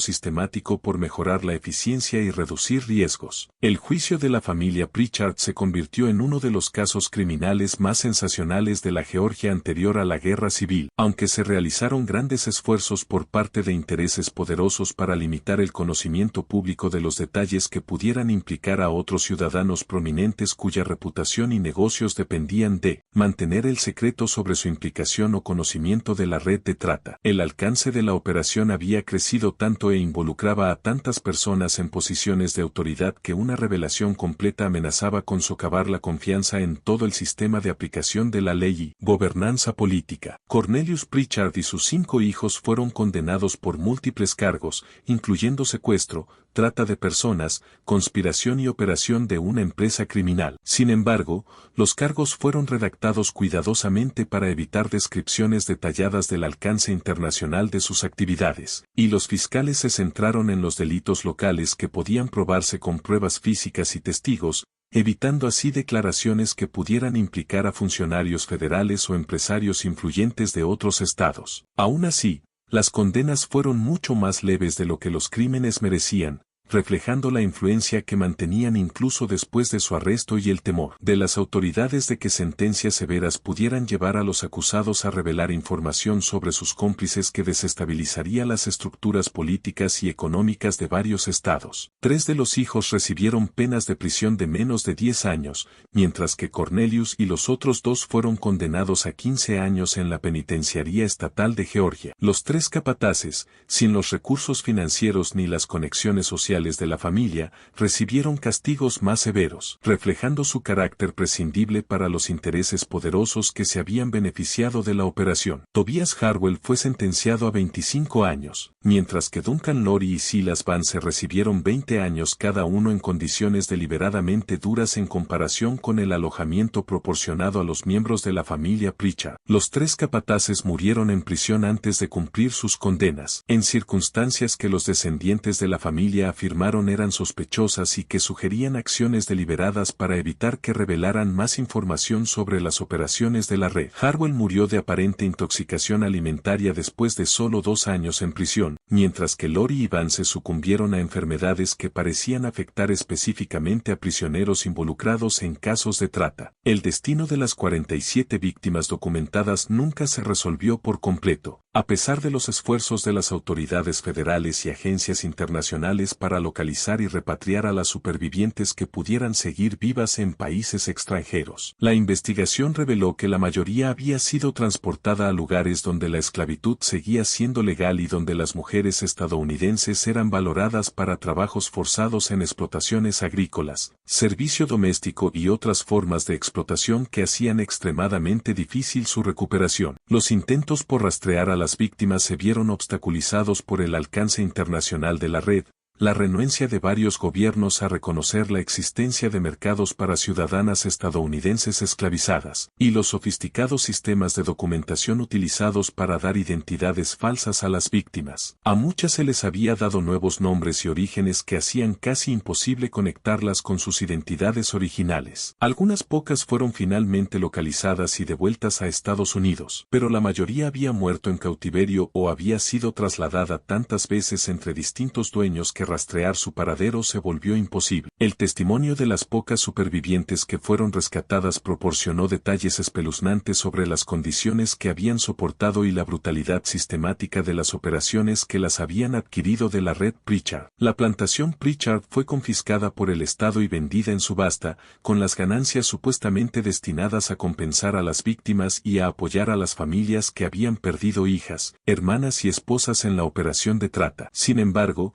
sistemático por mejorar la eficiencia y reducir riesgos. El juicio de la familia Pritchard se convirtió en uno de los casos criminales más sensacionales de la Georgia anterior a la Guerra Civil, aunque se realizaron grandes esfuerzos por parte de intereses poderosos para limitar el conocimiento público de los detalles que pudieran implicar a otros ciudadanos prominentes cuya reputación y negocios dependían de mantener el secreto sobre su implicación o conocimiento de la red de trata. El alcance de la operación había crecido tanto e involucraba a tantas personas en posiciones de autoridad que una revelación completa amenazaba con socavar la confianza en todo el sistema de aplicación de la ley y gobernanza política. Cornelius Pritchard y sus 5 hijos fueron condenados por múltiples cargos, incluyendo secuestro, trata de personas, conspiración y operación de una empresa criminal. Sin embargo, los cargos fueron redactados cuidadosamente para evitar descripciones detalladas del alcance internacional de sus actividades, y los fiscales se centraron en los delitos locales que podían probarse con pruebas físicas y testigos, evitando así declaraciones que pudieran implicar a funcionarios federales o empresarios influyentes de otros estados. Aún así, las condenas fueron mucho más leves de lo que los crímenes merecían, reflejando la influencia que mantenían incluso después de su arresto y el temor de las autoridades de que sentencias severas pudieran llevar a los acusados a revelar información sobre sus cómplices que desestabilizaría las estructuras políticas y económicas de varios estados. 3 de los hijos recibieron penas de prisión de menos de 10 años, mientras que Cornelius y los otros 2 fueron condenados a 15 años en la penitenciaría estatal de Georgia. Los 3 capataces, sin los recursos financieros ni las conexiones sociales de la familia, recibieron castigos más severos, reflejando su carácter prescindible para los intereses poderosos que se habían beneficiado de la operación. Tobias Harwell fue sentenciado a 25 años, mientras que Duncan Lorry y Silas Vance recibieron 20 años cada uno en condiciones deliberadamente duras en comparación con el alojamiento proporcionado a los miembros de la familia Pritchard. Los 3 capataces murieron en prisión antes de cumplir sus condenas, en circunstancias que los descendientes de la familia afirmaron eran sospechosas y que sugerían acciones deliberadas para evitar que revelaran más información sobre las operaciones de la red. Harwell murió de aparente intoxicación alimentaria después de solo 2 años en prisión, mientras que Lorry y Vance sucumbieron a enfermedades que parecían afectar específicamente a prisioneros involucrados en casos de trata. El destino de las 47 víctimas documentadas nunca se resolvió por completo, A pesar de los esfuerzos de las autoridades federales y agencias internacionales para localizar y repatriar a las supervivientes que pudieran seguir vivas en países extranjeros, la investigación reveló que la mayoría había sido transportada a lugares donde la esclavitud seguía siendo legal y donde las mujeres estadounidenses eran valoradas para trabajos forzados en explotaciones agrícolas, servicio doméstico y otras formas de explotación que hacían extremadamente difícil su recuperación. Los intentos por rastrear a las víctimas se vieron obstaculizados por el alcance internacional de la red, la renuencia de varios gobiernos a reconocer la existencia de mercados para ciudadanas estadounidenses esclavizadas, y los sofisticados sistemas de documentación utilizados para dar identidades falsas a las víctimas. A muchas se les había dado nuevos nombres y orígenes que hacían casi imposible conectarlas con sus identidades originales. Algunas pocas fueron finalmente localizadas y devueltas a Estados Unidos, pero la mayoría había muerto en cautiverio o había sido trasladada tantas veces entre distintos dueños que rastrear su paradero se volvió imposible. El testimonio de las pocas supervivientes que fueron rescatadas proporcionó detalles espeluznantes sobre las condiciones que habían soportado y la brutalidad sistemática de las operaciones que las habían adquirido de la red Pritchard. La plantación Pritchard fue confiscada por el Estado y vendida en subasta, con las ganancias supuestamente destinadas a compensar a las víctimas y a apoyar a las familias que habían perdido hijas, hermanas y esposas en la operación de trata. Sin embargo,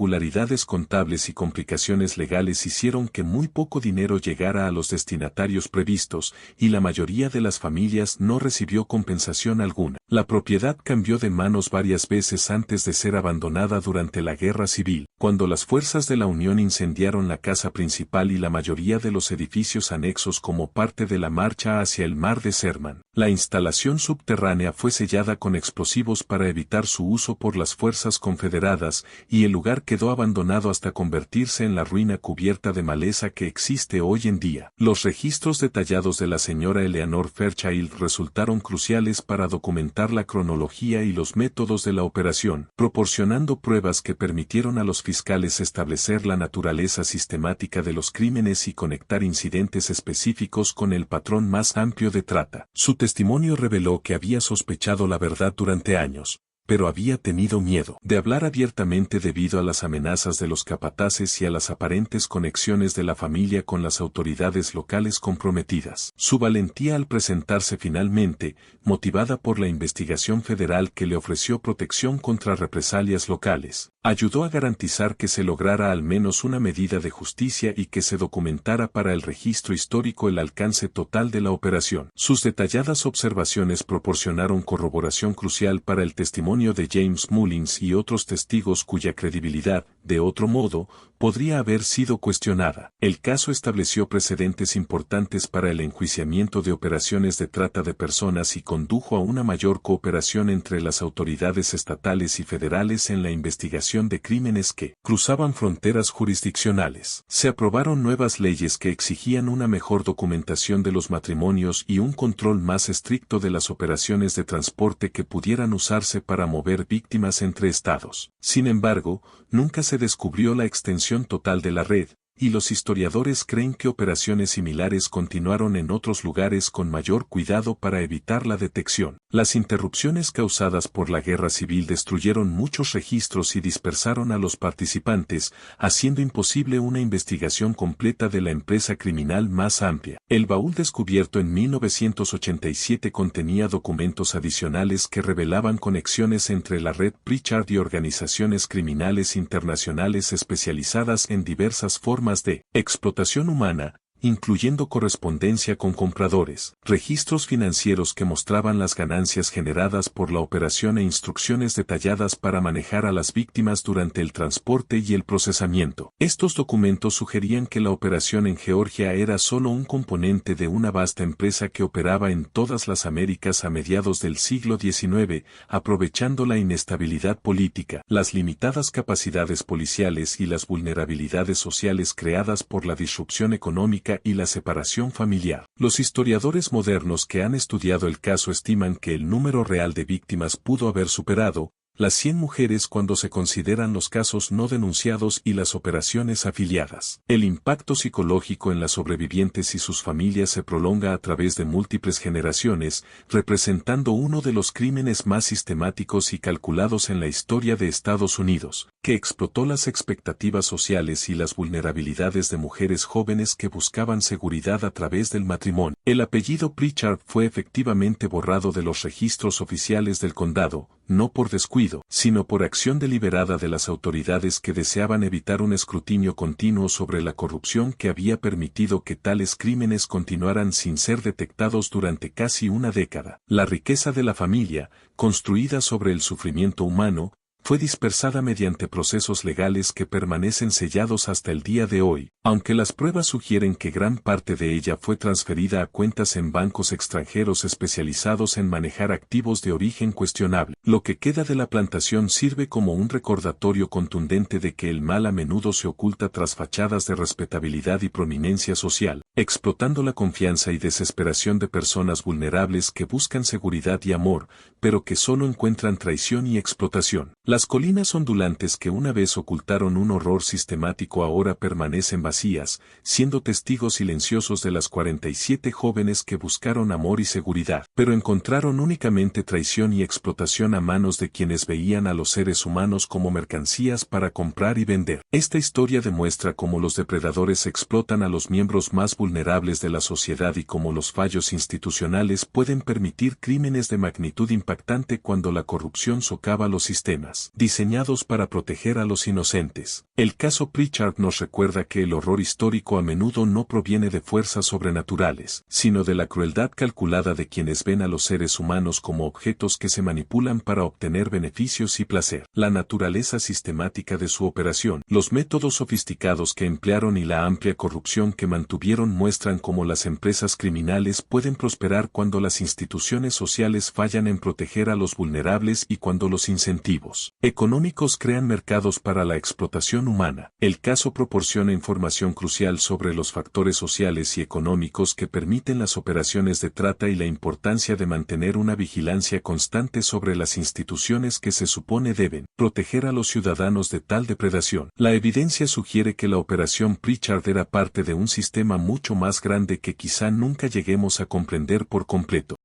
irregularidades contables y complicaciones legales hicieron que muy poco dinero llegara a los destinatarios previstos, y la mayoría de las familias no recibió compensación alguna. La propiedad cambió de manos varias veces antes de ser abandonada durante la Guerra Civil, cuando las fuerzas de la Unión incendiaron la casa principal y la mayoría de los edificios anexos como parte de la marcha hacia el mar de Sherman. La instalación subterránea fue sellada con explosivos para evitar su uso por las fuerzas confederadas, y el lugar quedó abandonado hasta convertirse en la ruina cubierta de maleza que existe hoy en día. Los registros detallados de la señora Eleanor Fairchild resultaron cruciales para documentar la cronología y los métodos de la operación, proporcionando pruebas que permitieron a los fiscales establecer la naturaleza sistemática de los crímenes y conectar incidentes específicos con el patrón más amplio de trata. Su testimonio reveló que había sospechado la verdad durante años, pero había tenido miedo de hablar abiertamente debido a las amenazas de los capataces y a las aparentes conexiones de la familia con las autoridades locales comprometidas. Su valentía al presentarse finalmente, motivada por la investigación federal que le ofreció protección contra represalias locales, ayudó a garantizar que se lograra al menos una medida de justicia y que se documentara para el registro histórico el alcance total de la operación. Sus detalladas observaciones proporcionaron corroboración crucial para el testimonio de James Mullins y otros testigos cuya credibilidad, de otro modo, podría haber sido cuestionada. El caso estableció precedentes importantes para el enjuiciamiento de operaciones de trata de personas y condujo a una mayor cooperación entre las autoridades estatales y federales en la investigación de crímenes que cruzaban fronteras jurisdiccionales. Se aprobaron nuevas leyes que exigían una mejor documentación de los matrimonios y un control más estricto de las operaciones de transporte que pudieran usarse para mover víctimas entre estados. Sin embargo, nunca se descubrió la extensión total de la red, y los historiadores creen que operaciones similares continuaron en otros lugares con mayor cuidado para evitar la detección. Las interrupciones causadas por la guerra civil destruyeron muchos registros y dispersaron a los participantes, haciendo imposible una investigación completa de la empresa criminal más amplia. El baúl descubierto en 1987 contenía documentos adicionales que revelaban conexiones entre la red Pritchard y organizaciones criminales internacionales especializadas en diversas formas de explotación humana, incluyendo correspondencia con compradores, registros financieros que mostraban las ganancias generadas por la operación e instrucciones detalladas para manejar a las víctimas durante el transporte y el procesamiento. Estos documentos sugerían que la operación en Georgia era solo un componente de una vasta empresa que operaba en todas las Américas a mediados del siglo XIX, aprovechando la inestabilidad política, las limitadas capacidades policiales y las vulnerabilidades sociales creadas por la disrupción económica y la separación familiar. Los historiadores modernos que han estudiado el caso estiman que el número real de víctimas pudo haber superado, las 100 mujeres cuando se consideran los casos no denunciados y las operaciones afiliadas. El impacto psicológico en las sobrevivientes y sus familias se prolonga a través de múltiples generaciones, representando uno de los crímenes más sistemáticos y calculados en la historia de Estados Unidos, que explotó las expectativas sociales y las vulnerabilidades de mujeres jóvenes que buscaban seguridad a través del matrimonio. El apellido Pritchard fue efectivamente borrado de los registros oficiales del condado, no por descuido, sino por acción deliberada de las autoridades que deseaban evitar un escrutinio continuo sobre la corrupción que había permitido que tales crímenes continuaran sin ser detectados durante casi una década. La riqueza de la familia, construida sobre el sufrimiento humano, fue dispersada mediante procesos legales que permanecen sellados hasta el día de hoy, aunque las pruebas sugieren que gran parte de ella fue transferida a cuentas en bancos extranjeros especializados en manejar activos de origen cuestionable. Lo que queda de la plantación sirve como un recordatorio contundente de que el mal a menudo se oculta tras fachadas de respetabilidad y prominencia social, explotando la confianza y desesperación de personas vulnerables que buscan seguridad y amor, pero que solo encuentran traición y explotación. Las colinas ondulantes que una vez ocultaron un horror sistemático ahora permanecen vacías, siendo testigos silenciosos de las 47 jóvenes que buscaron amor y seguridad, pero encontraron únicamente traición y explotación a manos de quienes veían a los seres humanos como mercancías para comprar y vender. Esta historia demuestra cómo los depredadores explotan a los miembros más vulnerables de la sociedad y cómo los fallos institucionales pueden permitir crímenes de magnitud impactante cuando la corrupción socava los sistemas diseñados para proteger a los inocentes. El caso Pritchard nos recuerda que el horror histórico a menudo no proviene de fuerzas sobrenaturales, sino de la crueldad calculada de quienes ven a los seres humanos como objetos que se manipulan para obtener beneficios y placer. La naturaleza sistemática de su operación, los métodos sofisticados que emplearon y la amplia corrupción que mantuvieron muestran cómo las empresas criminales pueden prosperar cuando las instituciones sociales fallan en proteger a los vulnerables y cuando los incentivos económicos crean mercados para la explotación humana. El caso proporciona información crucial sobre los factores sociales y económicos que permiten las operaciones de trata y la importancia de mantener una vigilancia constante sobre las instituciones que se supone deben proteger a los ciudadanos de tal depredación. La evidencia sugiere que la operación Pritchard era parte de un sistema mucho más grande que quizá nunca lleguemos a comprender por completo.